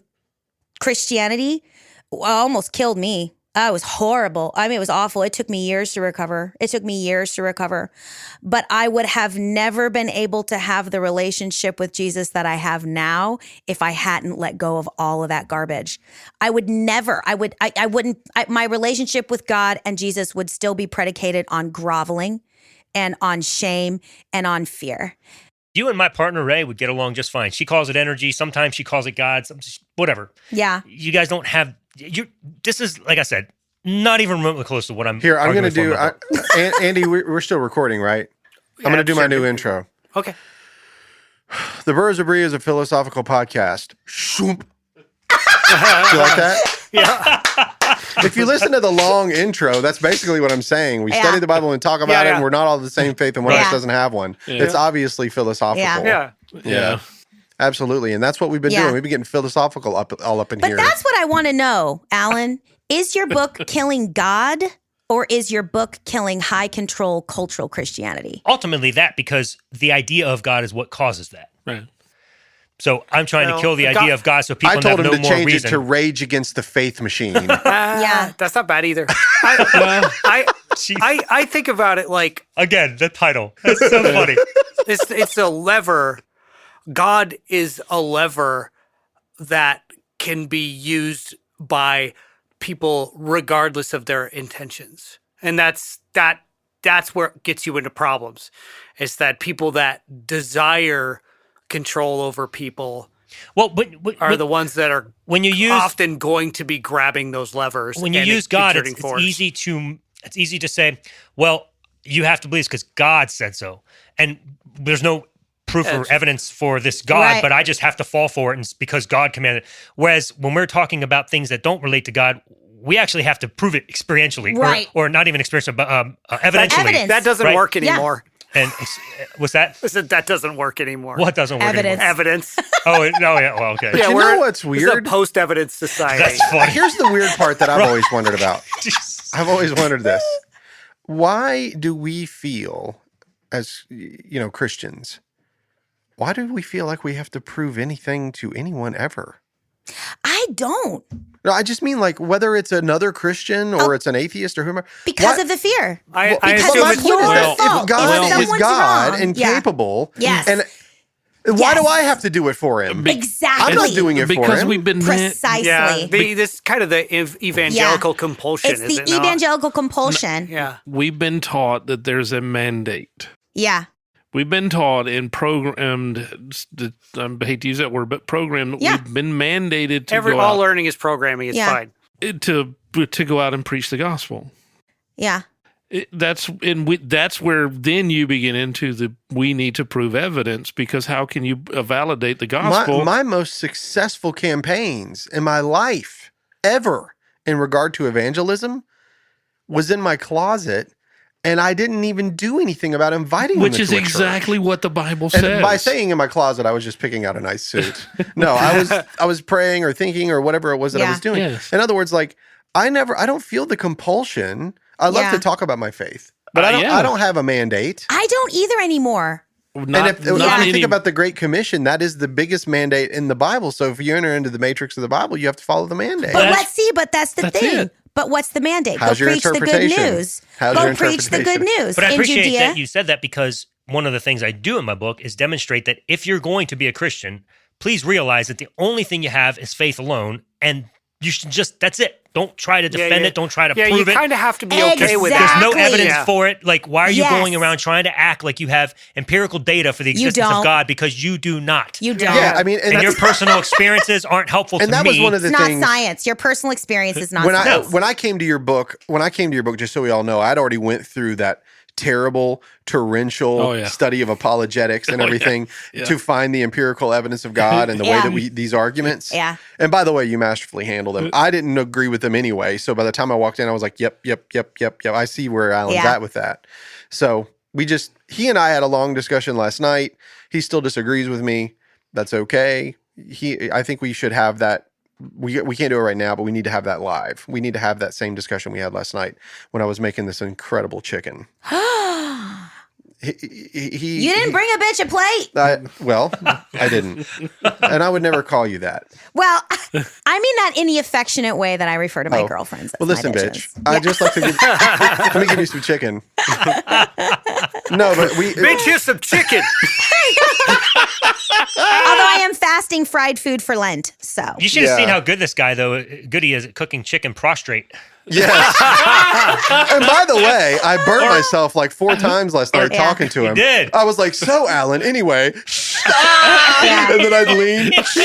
Christianity almost killed me. It was horrible. I mean, it was awful. It took me years to recover. But I would have never been able to have the relationship with Jesus that I have now if I hadn't let go of all of that garbage. I would never, my relationship with God and Jesus would still be predicated on groveling and on shame and on fear. You and my partner, Ray, would get along just fine. She calls it energy. Sometimes she calls it God. Whatever. Yeah. You guys don't have... This is, like I said, not even remotely close to what I'm... Here, I'm going to do... Andy, we're still recording, right? I'm going to do my new intro. Okay. The Burros of Berea is a philosophical podcast. Shoop. Do you like that? Yeah. If you listen to the long intro, that's basically what I'm saying. We study the Bible and talk about it, and we're not all the same faith, and one of us doesn't have one. Yeah. It's obviously philosophical. Yeah. Absolutely. And that's what we've been doing. We've been getting philosophical all up in here. But that's what I want to know, Alan. Is your book killing God, or is your book killing high control cultural Christianity? Ultimately that, because the idea of God is what causes that. Right. So I'm trying to kill the idea of God so people I have told no him to more change reason. it to Rage Against the Faith Machine. That's not bad either. I think about it like, again, the title. That's so funny. It's a lever. God is a lever that can be used by people regardless of their intentions, and that's where it gets you into problems. It's that people that desire control over people are the ones that are often going to be grabbing those levers. When you use God, it's easy to say, well, you have to believe this because God said so, and there's no proof or evidence for this God, but I just have to fall for it, and it's because God commanded it. Whereas when we're talking about things that don't relate to God, we actually have to prove it experientially, or not even experientially, but evidentially. That doesn't work anymore. And what's that? I said that doesn't work anymore. What doesn't work anymore? Evidence. Oh, no, yeah, well, okay. But you know what's weird? It's a post-evidence society. That's funny. Here's the weird part that I've always wondered about. I've always wondered this. Why do we feel, as Christians, why do we feel like we have to prove anything to anyone ever? I don't. No, I just mean like whether it's another Christian or it's an atheist or whomever. Because of the fear. I because assume it's it's your If fault. God is Someone's God wrong. and capable, Yes. and why do I have to do it for him? Exactly. I'm not doing it for because him. we've been Precisely. Yeah, this kind of the evangelical compulsion. It's is the it not? evangelical compulsion. Yeah. we've been taught that there's a mandate. Yeah. We've been taught and programmed, I hate to use that word, but programmed, we've been mandated to go all out, learning is programming. It's fine. to go out and preach the gospel. Yeah. That's where then you begin into we need to prove evidence, because how can you validate the gospel? My most successful campaigns in my life ever in regard to evangelism was in my closet, and I didn't even do anything about inviting Which them is to a exactly church. what the Bible And says. by saying in my closet, I was just picking out a nice suit. No, I was praying or thinking or whatever it was that I was doing. Yes. In other words, like I don't feel the compulsion. I love Yeah. to talk about my faith, but Yeah. I don't have a mandate. I don't either anymore. And if you think about the Great Commission, that is the biggest mandate in the Bible. So if you enter into the matrix of the Bible, you have to follow the mandate. But that's the thing. it. But what's the mandate? How's Go your preach the good interpretation? news. How's Go your preach the good interpretation? news. But I in appreciate Judea. that you said that, because one of the things I do in my book is demonstrate that if you're going to be a Christian, please realize that the only thing you have is faith alone, and you should that's it. Don't try to defend it. Don't try to prove you it. kind of have to be okay with There's that. no Exactly. evidence for it. Like, why are you Yes. going around trying to act like you have empirical data for the existence of don't. God, because you do not. You don't. Yeah, I mean, and your personal experiences aren't helpful and to that me. was one of the It's not things. science. Your personal experience is not when science. I came to your book, just so we all know, I'd already went through that terrible torrential study of apologetics and everything to find the empirical evidence of God and the way that these arguments. Yeah. And by the way, you masterfully handled them. I didn't agree with them anyway. So by the time I walked in, I was like, yep. I see where Alan's at with that. So he and I had a long discussion last night. He still disagrees with me. That's okay. I think we should have that. We can't do it right now, but we need to have that live. We need to have that same discussion we had last night when I was making this incredible chicken. You didn't bring a bitch a plate. I didn't. And I would never call you that. Well, I mean that in the affectionate way that I refer to my girlfriends. As Well, listen, my bitch. bitches. I just like to let me give you some chicken. No, but Bitch, here's some chicken. Although I am fasting fried food for Lent, so. You should have seen how good this guy, good he is at cooking chicken prostrate. Yes. And by the way, I burnt myself like 4 times last night talking to him. You did. I was like, so Alan, anyway. And then I'd lean. It's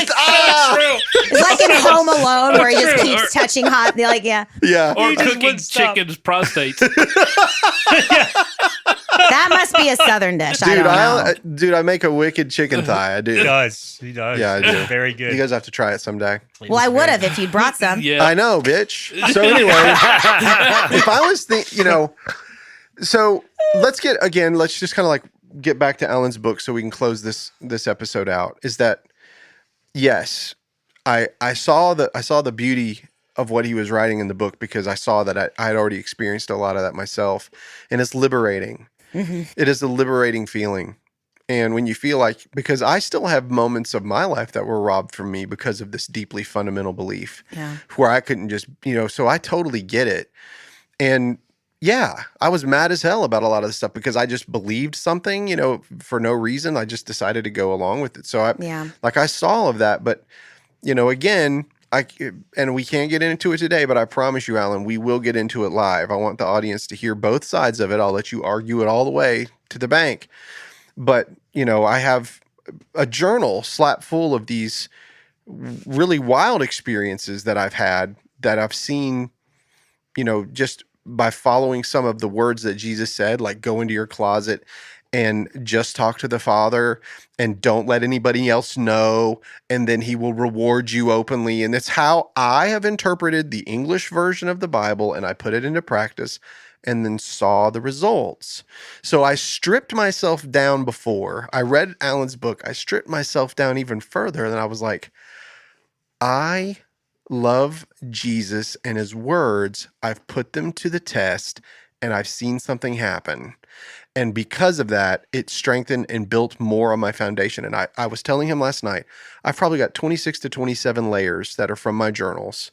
like in Home Alone where he just keeps touching hot. They're like, yeah. Yeah. Or cooking chicken's prostate. That must be a Southern dish. I don't know. Dude, I make a wicked chicken thigh. I do. He does. Yeah, I do. Very good. You guys have to try it someday. Well, I would have if you'd brought some. Yeah. I know, bitch. So anyway, if I was so let's just kind of like get back to Alan's book so we can close this episode out. Is that yes, I saw the beauty of what he was writing in the book, because I saw that I had already experienced a lot of that myself, and it's liberating. Mm-hmm. It is a liberating feeling. And when you feel like, because I still have moments of my life that were robbed from me because of this deeply fundamental belief where I couldn't just, so I totally get it. And yeah, I was mad as hell about a lot of this stuff because I just believed something, for no reason. I just decided to go along with it. So I saw all of that, but again, and we can't get into it today, but I promise you, Alan, we will get into it live. I want the audience to hear both sides of it. I'll let you argue it all the way to the bank. But, I have a journal slap full of these really wild experiences that I've had, that I've seen, just by following some of the words that Jesus said, like go into your closet and just talk to the Father and don't let anybody else know, and then he will reward you openly. And that's how I have interpreted the English version of the Bible, and I put it into practice and then saw the results. So I stripped myself down before. I read Alan's book. I stripped myself down even further, and I was like, I love Jesus and his words. I've put them to the test, and I've seen something happen. And because of that, it strengthened and built more on my foundation. And I was telling him last night, I've probably got 26 to 27 layers that are from my journals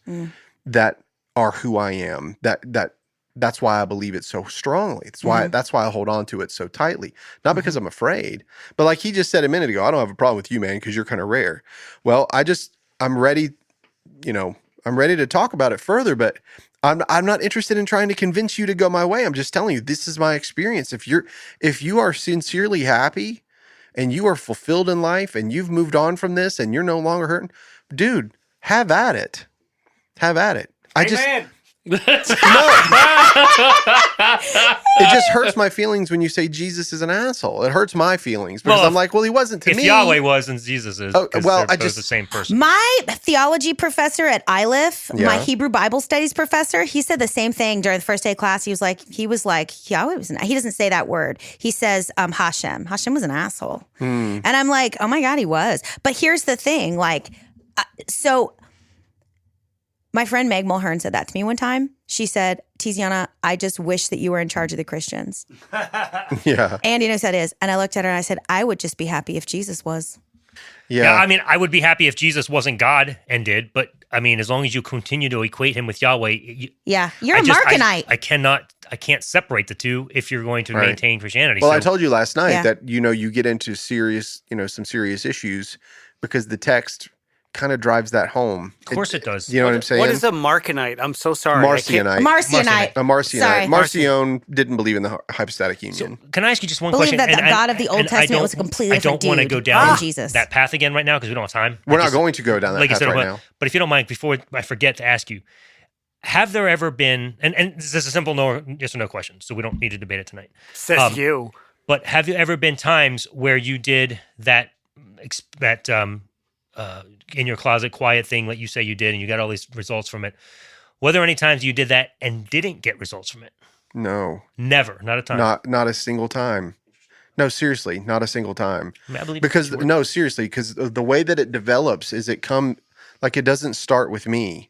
that are who I am. That's why I believe it so strongly. That's why I hold on to it so tightly. Not because I'm afraid, but like he just said a minute ago, I don't have a problem with you, man, because you're kind of rare. Well, I'm ready, I'm ready to talk about it further, but I'm not interested in trying to convince you to go my way. I'm just telling you, this is my experience. If you are sincerely happy and you are fulfilled in life and you've moved on from this and you're no longer hurting, dude, have at it. Have at it. It just hurts my feelings when you say Jesus is an asshole. It hurts my feelings because I'm like, well, he wasn't to me. If Yahweh was, then Jesus is. They're both the same person. My theology professor at ILIF, my Hebrew Bible studies professor, he said the same thing during the first day of class. He was like, Yahweh was he doesn't say that word. He says Hashem. Hashem was an asshole. And I'm like, oh my God, he was. But here's the thing, so My friend Meg Mulhern said that to me one time. She said, Tiziana, I just wish that you were in charge of the Christians. Yeah. Andy knows that is. And I looked at her and I said, I would just be happy if Jesus was. Yeah. I mean, I would be happy if Jesus wasn't God and did, but I mean, as long as you continue to equate him with Yahweh, You're a Markanite. I can't separate the two if you're going to Right. maintain Christianity. Well, So- I told you last night Yeah. that, you get into serious, some serious issues because the text kind of drives that home. Of course it does. You know what I'm saying? What is a Markanite? I'm so sorry. I can't- Marcionite. Marcionite. A Marcionite. Sorry. Marcion didn't believe in the hypostatic So, union. can I ask you just one Believe question? that the And- God of the Old and I Testament don't- was a completely I don't different want to dude go down than Jesus. that path again right now because we don't have time. We're not going to go down that like you path said, right but, now. but if you don't mind, before I forget to ask you, have there ever been, and this is a simple no, yes or no question, so we don't need to debate it tonight. Says you. But have you ever been times where you did that in your closet quiet thing that you say you did and you got all these results from it? Were there any times you did that and didn't get results from it? No. Never, not a time. Not a single time. No, seriously, not a single time. I mean, I believe Because it's your word. no, seriously, because the way that it develops is it doesn't start with me.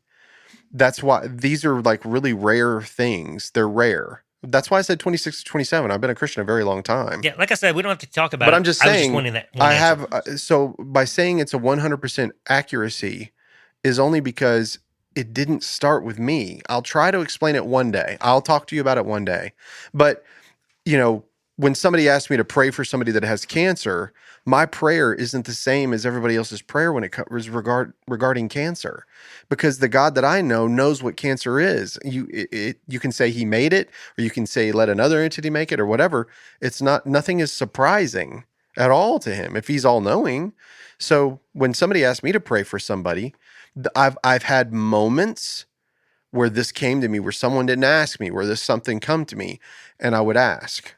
That's why these are like really rare things. They're rare. That's why I said 26 to 27. I've been a Christian a very long time. Yeah, like I said, we don't have to talk about But it. I'm just I was saying, wanting that. I have, so by saying it's a 100% accuracy is only because it didn't start with me. I'll try to explain it one day. I'll talk to you about it one day. But, when somebody asks me to pray for somebody that has cancer, my prayer isn't the same as everybody else's prayer when it comes regarding cancer, because the God that I know knows what cancer is. You can say he made it, or you can say let another entity make it, or whatever. Nothing is surprising at all to him if he's all knowing. So when somebody asks me to pray for somebody, I've had moments where this came to me, where someone didn't ask me, where this something come to me, and I would ask.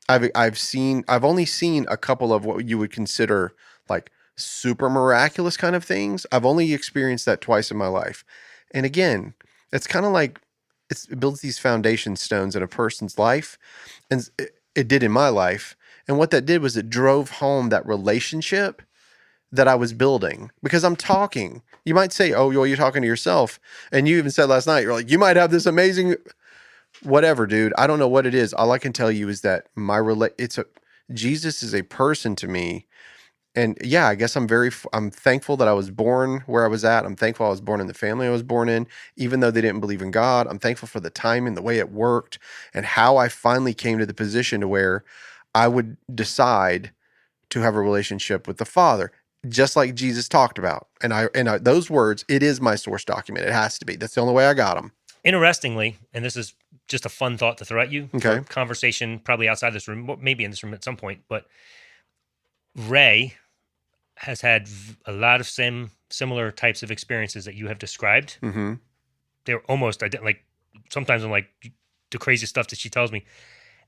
I've only seen a couple of what you would consider like super miraculous kind of things. I've only experienced that twice in my life. And again, it's kind of like it builds these foundation stones in a person's life. And it did in my life. And what that did was it drove home that relationship that I was building, because I'm talking. You might say, oh, you're talking to yourself. And you even said last night, you're like, you might have this amazing whatever, dude. I don't know what it is. All I can tell you is that Jesus is a person to me. And yeah, I guess I'm thankful that I was born where I was at. I'm thankful I was born in the family I was born in, even though they didn't believe in God. I'm thankful for the timing, the way it worked, and how I finally came to the position to where I would decide to have a relationship with the Father, just like Jesus talked about. And those words, it is my source document. It has to be. That's the only way I got them. Interestingly, and this is just a fun thought to throw at you, Okay. for conversation probably outside this room, maybe in this room at some point, but Ray has had a lot of similar types of experiences that you have described. Mm-hmm. They're almost like, sometimes I'm like the crazy stuff that she tells me,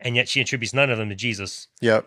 and yet she attributes none of them to Jesus. Yep.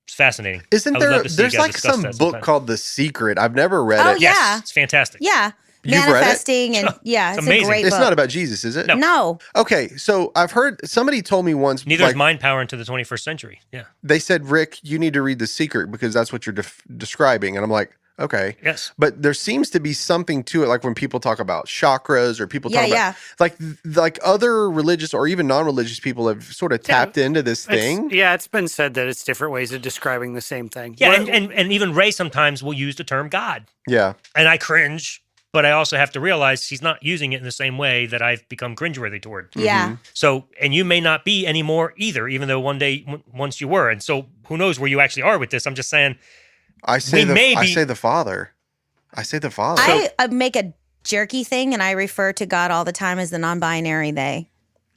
It's fascinating. Isn't I would there? love to see you There's guys like discuss some that book sometime. called The Secret. I've never read Oh, it. Yes, yeah. it's fantastic. Yeah. You've read it? Manifesting and yeah, it's amazing. a great It's book. not about Jesus, is it? No. Okay, so I've heard somebody told me once. Neither is like, mind power into the 21st century. Yeah. they said, Rick, you need to read The Secret because that's what you're describing, and I'm like, okay. Yes. But there seems to be something to it, like when people talk about chakras or people talk Yeah, about like other religious or even non-religious people have sort of tapped into this thing. It's been said that it's different ways of describing the same thing. Yeah, What- and even Ray sometimes will use the term God. Yeah. And I cringe, but I also have to realize he's not using it in the same way that I've become cringeworthy toward. Yeah. So, and you may not be anymore either, even though once you were. And so who knows where you actually are with this. I'm just saying, I say We may I be- say the Father. I say the Father. I make a jerky thing and I refer to God all the time as the non-binary they.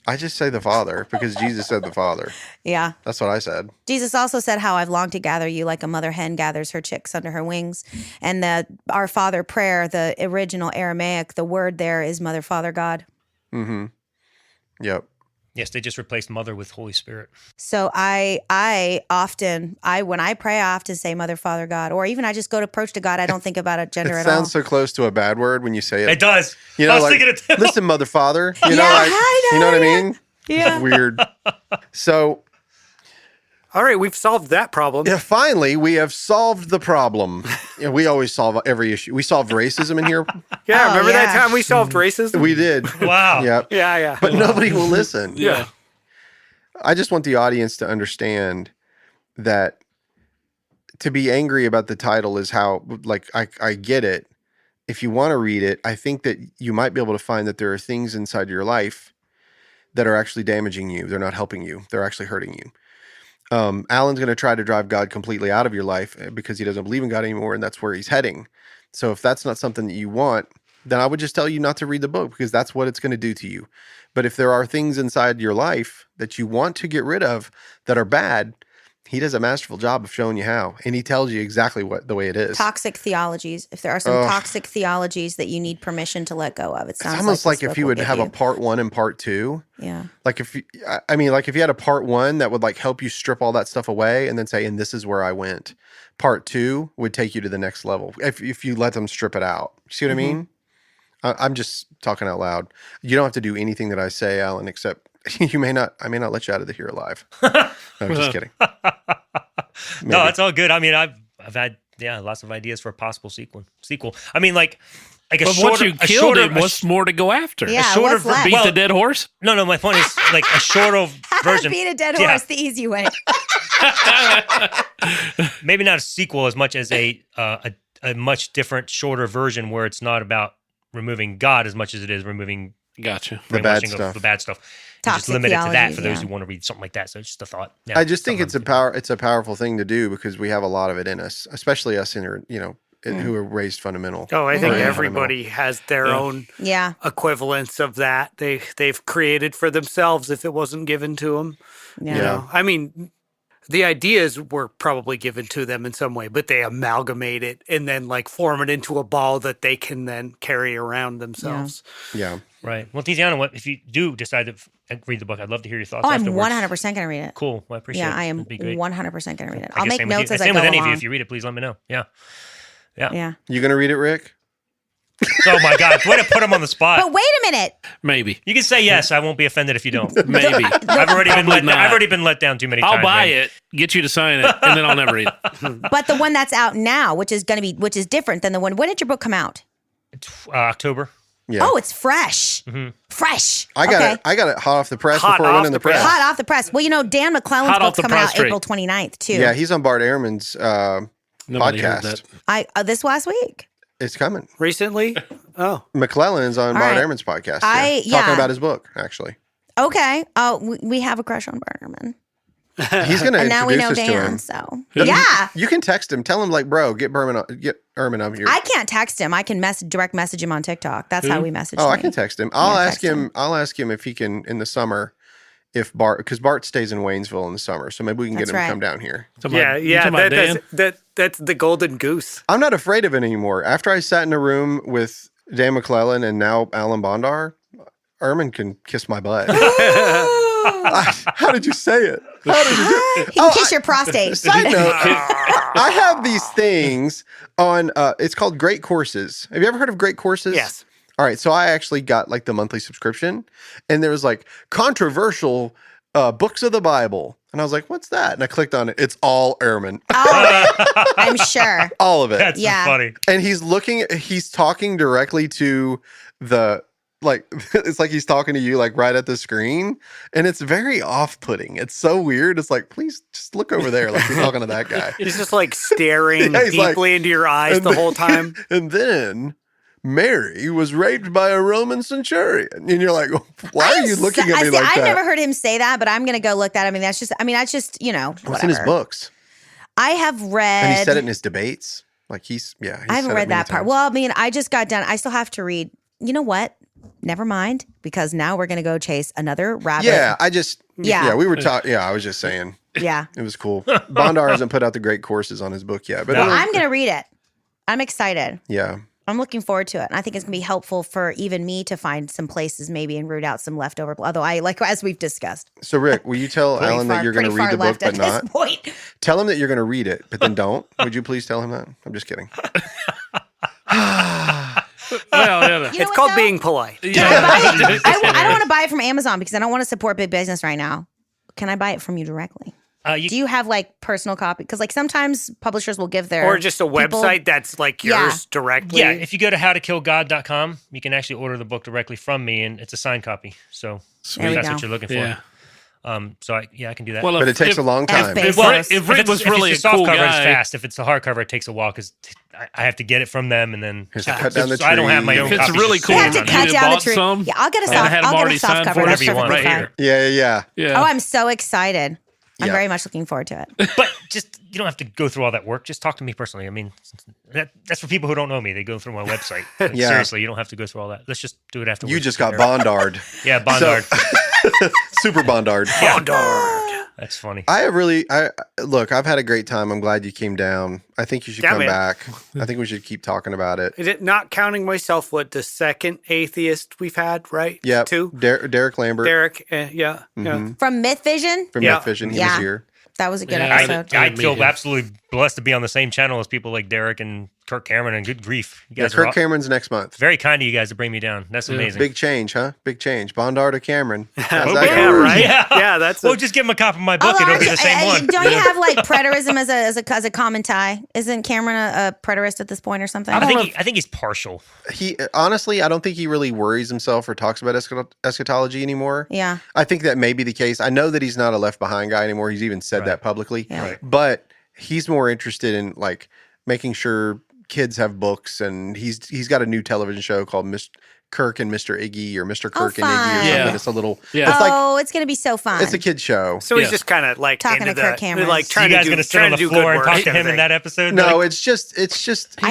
I just say the Father because Jesus said the Father. Yeah. That's what I said. Jesus also said how I've longed to gather you like a mother hen gathers her chicks under her wings. And the Our Father prayer, the original Aramaic, the word there is Mother, Father, God. Mm-hmm. Yep. yes, they just replaced Mother with Holy Spirit. So when I pray, I often say Mother, Father, God, or even I just go to approach to God. I don't think about a gender It at all. sounds so close to a bad word when you say it. It does. You know, I was like, thinking it too. listen, Mother, Father. You know, Yeah, like, I know, you know what I yeah. mean? Yeah. Weird. So All right, we've solved that problem. Yeah, finally, we have solved the problem. Yeah, we always solve every issue. We solved racism in here. Yeah, Oh, remember that yeah. time we solved racism? We did. Wow. Yep. Yeah. But nobody will listen. Yeah. I just want the audience to understand that to be angry about the title is how, like, I get it. If you want to read it, I think that you might be able to find that there are things inside your life that are actually damaging you. They're not helping you. They're actually hurting you. Alan's going to try to drive God completely out of your life because he doesn't believe in God anymore, and that's where he's heading. So if that's not something that you want, then I would just tell you not to read the book because that's what it's going to do to you. But if there are things inside your life that you want to get rid of that are bad, he does a masterful job of showing you how, and he tells you exactly what the way it is. Toxic theologies. If there are some toxic theologies that you need permission to let go of, it sounds It's almost like this if book you will would give have you. a part 1 and part 2. Yeah. Like if you, like if you had a part 1 that would like help you strip all that stuff away and then say, and this is where I went. Part 2 would take you to the next level if you let them strip it out. See what I mean? I'm just talking out loud. You don't have to do anything that I say, Alan, except I may not let you out of here alive. No, I'm just kidding. No, it's all good. I mean, I've had lots of ideas for a possible sequel. I mean, like a But shorter, once you killed him, what's more to go after? Yeah, shorter what's left? Beat the dead horse? No, my point is like a shorter version. Beat a dead Yeah. horse the easy way. Maybe not a sequel as much as a much different, shorter version where it's not about removing God as much as it is removing Gotcha. The bad brainwashing stuff. of the bad stuff. And just Toxic limit it to that theology, for those yeah. who want to read something like that. So it's just a thought. Yeah, I just think it's something it's a powerful thing to do because we have a lot of it in us, especially us who are raised fundamental. Oh, I think Very everybody has their own Yeah. equivalence of that. They've created for themselves if it wasn't given to them. Yeah. You know? I mean, the ideas were probably given to them in some way, but they amalgamate it and then like form it into a ball that they can then carry around themselves. Yeah. Right. Well, Tiziana, if you do decide to read the book, I'd love to hear your thoughts Oh, I'm afterwards. 100% going to read it. Cool. Well, I appreciate it. Yeah, I am That'd be great. 100% going to read it. I I'll guess make same with notes you. as I Same go with any of along. you. If you read it, please let me know. Yeah. Yeah. You gonna read it, Rick? Oh my God! Way to put him on the spot. But wait a minute. Maybe. You can say yes. I won't be offended if you don't. Maybe. I've already been let down too many times. I'll buy man. it, get you to sign it, and then I'll never read it. But the one that's out now, which is different than the one. When did your book come out? October. Yeah. Oh, it's fresh. Fresh. I got it hot off the press Hot before it went off in the the press. press. Hot off the press. Well, Dan McClellan's Hot off book's the coming out press April 29th, too. Yeah, he's on Bart Ehrman's Nobody heard podcast. that. This last week. It's coming. Recently? Oh. McClellan's on All Bart right. Ehrman's podcast. Yeah. Talking about his book, actually. Okay. We have a crush on Barterman. He's going to And now we introduce know us to Dan, him. so. Who? Yeah. You can text him. Tell him, like, bro, get Ehrman up here. I can't text him. I can direct message him on TikTok. That's how we message I me. can text him. I'll ask text him. him. I'll ask him if he can in the summer. If Bart, because Bart stays in Waynesville in the summer, so maybe we can That's get him right. to come down here. Talking about- you Yeah. talking about Dan? That's the golden goose. I'm not afraid of it anymore. After I sat in a room with Dan McClellan and now Alan Bondar, Ehrman can kiss my butt. How did you say it? How did you do? He can kiss your prostate. Side note, I have these things on. It's called Great Courses. Have you ever heard of Great Courses? Yes. All right, so I actually got like the monthly subscription, and there was like controversial books of the Bible, and I was like, "What's that?" And I clicked on it. It's all Ehrman, All of it. I'm sure. all of it. That's Yeah. funny. And he's talking directly to the like. It's like he's talking to you like right at the screen, and it's very off-putting. It's so weird. It's like, please just look over there, like you're talking to that guy. He's just like staring Yeah, he's like- deeply into your eyes and the then- whole time. And then Mary was raped by a Roman centurion. And you're like, why are you looking at me like I've that? never heard him say that, but I'm going to go look that. That's just, What's in his whatever. books? I have read. And he said it in his debates. Like he's I haven't said it read many that part. times. Well, I just got done. I still have to read. You know what? Never mind, because now we're going to go chase another rabbit. Yeah, Yeah. we were talking. Yeah, I was just saying. Yeah. It was cool. Bondar hasn't put out the Great Courses on his book yet. But No. I'm going to read it. I'm excited. yeah. I'm looking forward to it. And I think it's going to be helpful for even me to find some places maybe and root out some leftover. Although as we've discussed. So Rick, will you tell Alan that you're going to read the book, but not? This point. Tell him that you're going to read it, but then don't. Would you please tell him that? I'm just kidding. Well, You know It's what, called though? being polite. Can I buy it? I don't want to buy it from Amazon because I don't want to support big business right now. Can I buy it from you directly? Do you have like personal copy? Because like sometimes publishers will give their Or just a website that's like yours directly. Yeah, if you go to howtokillgod.com, you can actually order the book directly from me, and it's a signed copy. So There if we that's go. what you're looking for. Yeah. So I can do that. Well, But it takes a long time. If Well, if Rick was really a it's soft cool cover, it's guy, fast. If it's a hardcover, it takes a while because I have to get it from them, and then Has to cut down the so I don't have my tree. own. If it's copy really just cool, You sitting have to around. cut You'd down the bought tree. some, Yeah, I'll get a and I soft. had them I'll get already a soft signed cover. for That's whatever you want. perfectly right fine. here. Yeah. Yeah. Oh, I'm so excited. I'm Yeah. very much looking forward to it. But just you don't have to go through all that work. Just talk to me personally. I mean, that's for people who don't know me. They go through my website. Like, Yeah. Seriously, you don't have to go through all that. Let's just do it afterwards. You just got Bondard. Yeah, Bondard. Super Bondard. That's funny. Look, I've had a great time. I'm glad you came down. I think you should Yeah, come man. back. I think we should keep talking about it. Is it not counting myself? What, the second atheist we've had, right? Yeah. Two. Derek Lambert Derek. Yeah. Yeah. From Myth Vision, from Yeah. Myth Vision. He Yeah. was here. that was a good Yeah, episode. I meet feel him. absolutely blessed to be on the same channel as people like Derek and Kirk Cameron. And good grief, you Yeah, guys are Kirk all- Cameron's next month. very kind of you guys to bring me down. That's amazing. Big change, huh? Big change. Bondard to Cameron. How's Okay. that Yeah, gonna work? right. Yeah. Yeah, that's. Well, just give him a copy of my book. It'll be the same one. Don't you have like preterism as a common tie? Isn't Cameron a preterist at this point or something? I think he's partial. He honestly, I don't think he really worries himself or talks about eschatology anymore. Yeah. I think that may be the case. I know that he's not a Left Behind guy anymore. He's even said that publicly. Yeah. Right. But he's more interested in like making sure kids have books, and he's got a new television show called Kirk and Mr. Iggy or Mr. Kirk and Iggy or fun. something. Yeah. It's a little. Yeah. It's like Oh, it's gonna be so fun. it's a kid show. So he's Yeah. just kind of like Talking into to Kirk the, Cameron. like So you trying to guys do, gonna sit trying on to the do floor good and work. talk to kinda him in thing. that episode? No, Like, it's just I He's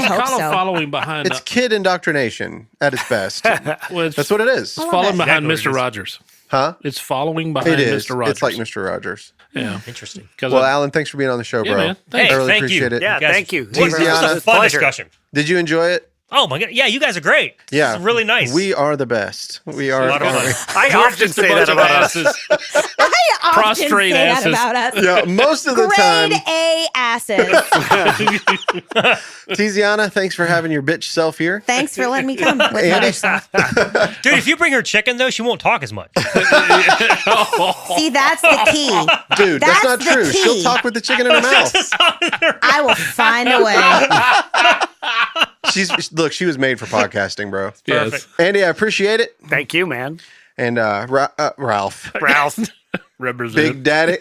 hope kind of so. following behind. it's kid indoctrination at its best. well, it's That's what it is. It's following that. behind Exactly Mr. what it is. Rogers. Huh? It's following behind It is. Mr. Rogers. It's like Mr. Rogers. Yeah. interesting. 'Cause Well, I- Alan, thanks for being on the show, Yeah, bro. man. Hey, I really thank you. appreciate it. Yeah, guys- thank you. Tiziana. This was a It's fun pleasure. discussion. Did you enjoy it? Oh my god! Yeah, you guys are great. This Yeah. is really nice. We are the best. We are. a lot of fun. I often just a say bunch that of about us. asses. I often Prostrate say that asses. about us. Yeah, most of the time. Grade A asses. Tiziana, thanks for having your bitch self here. Thanks for letting me come with my Andy? bitch self. Dude, if you bring her chicken though, she won't talk as much. See, that's the key. Dude, that's That's not the true. key. She'll talk with the chicken in her mouth. I will find a way. Look, she was made for podcasting, bro. Yes. Andy, I appreciate it. Thank you, man. And Ralph, Ralph. Represent. Big Daddy,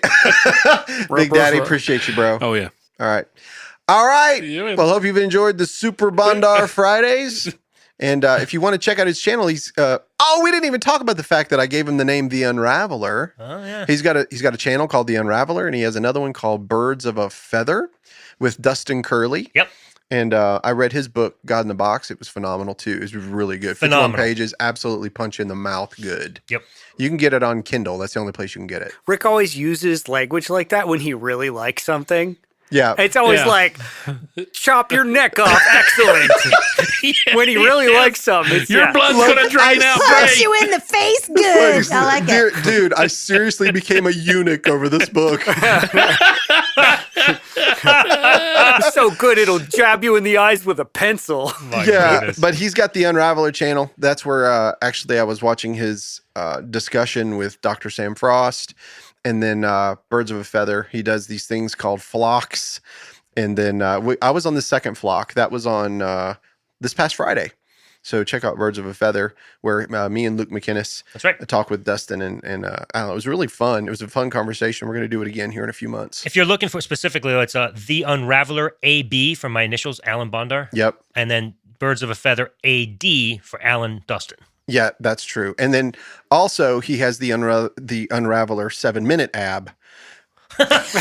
Big Daddy, appreciate you, bro. Oh, yeah. All right. Yeah, man. Well, hope you've enjoyed the Super Bondar Fridays. And if you want to check out his channel, he's we didn't even talk about the fact that I gave him the name The Unraveler. Oh yeah. He's got a channel called The Unraveler, and he has another one called Birds of a Feather with Dustin Curley. Yep. And I read his book, God in the Box. It was phenomenal too. It was really good. 51 Phenomenal. pages, absolutely punch in the mouth good. Yep. You can get it on Kindle. That's the only place you can get it. Rick always uses language like that when he really likes something. Yeah. It's always Yeah. like, chop your neck off. Excellent. When he really likes something, it's, Your yeah. blood's going to drain out Punch great. you in the face good. I like it. Dude, I seriously became a eunuch over this book. It's so good it'll jab you in the eyes with a pencil. My Yeah, goodness. but he's got the Unraveler channel. That's where actually I was watching his discussion with Dr. Sam Frost, and then Birds of a Feather. He does these things called flocks, and then I was on the second flock. That was on this past Friday. So check out Birds of a Feather, where me and Luke McInnes That's right. talked with Dustin and Alan. It was really fun. It was a fun conversation. We're going to do it again here in a few months. If you're looking for specifically, it's The Unraveler AB from my initials, Alan Bondar, Yep. and then Birds of a Feather AD for Alan Dustin. Yeah, that's true. And then also he has the Unraveler 7-minute ab. That's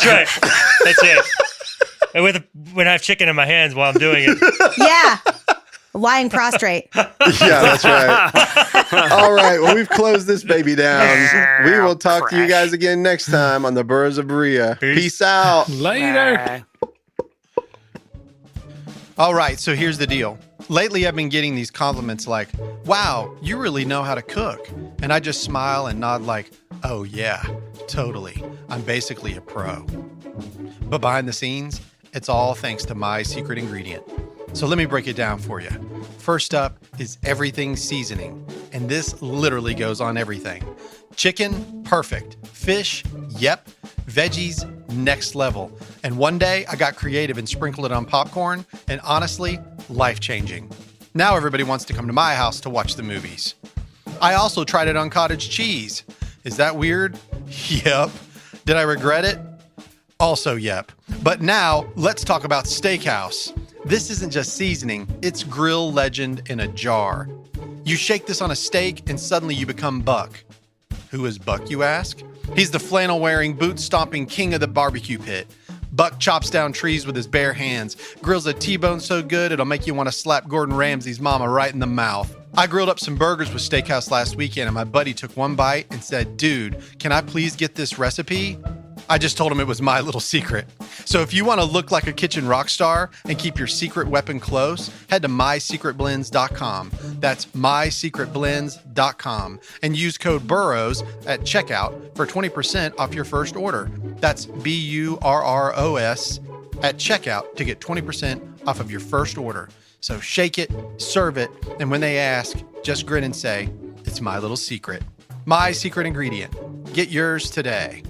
right. That's it. And when I have chicken in my hands while I'm doing it. Yeah. Lying prostrate. Yeah, that's right. All right. Well, we've closed this baby down. We will talk to you guys again next time on the Burros of Berea. Peace out. Later. All right. So here's the deal. Lately, I've been getting these compliments like, wow, you really know how to cook. And I just smile and nod like, oh, yeah, totally. I'm basically a pro. But behind the scenes, it's all thanks to my secret ingredient. So let me break it down for you. First up is everything seasoning. And this literally goes on everything. Chicken, perfect. Fish, yep. Veggies next level. And one day I got creative and sprinkled it on popcorn, and honestly, life-changing. Now everybody wants to come to my house to watch the movies. I also tried it on cottage cheese. Is that weird? Yep. Did I regret it? Also, yep. But now, let's talk about Steakhouse. This isn't just seasoning, it's grill legend in a jar. You shake this on a steak and suddenly you become Buck. Who is Buck, you ask? He's the flannel-wearing, boot-stomping king of the barbecue pit. Buck chops down trees with his bare hands, grills a T-bone so good it'll make you want to slap Gordon Ramsay's mama right in the mouth. I grilled up some burgers with Steakhouse last weekend and my buddy took one bite and said, "Dude, can I please get this recipe?" I just told him it was my little secret. So if you want to look like a kitchen rock star and keep your secret weapon close, head to mysecretblends.com. That's mysecretblends.com and use code BURROS at checkout for 20% off your first order. That's BURROS at checkout to get 20% off of your first order. So shake it, serve it, and when they ask, just grin and say, "It's my little secret." My secret ingredient. Get yours today.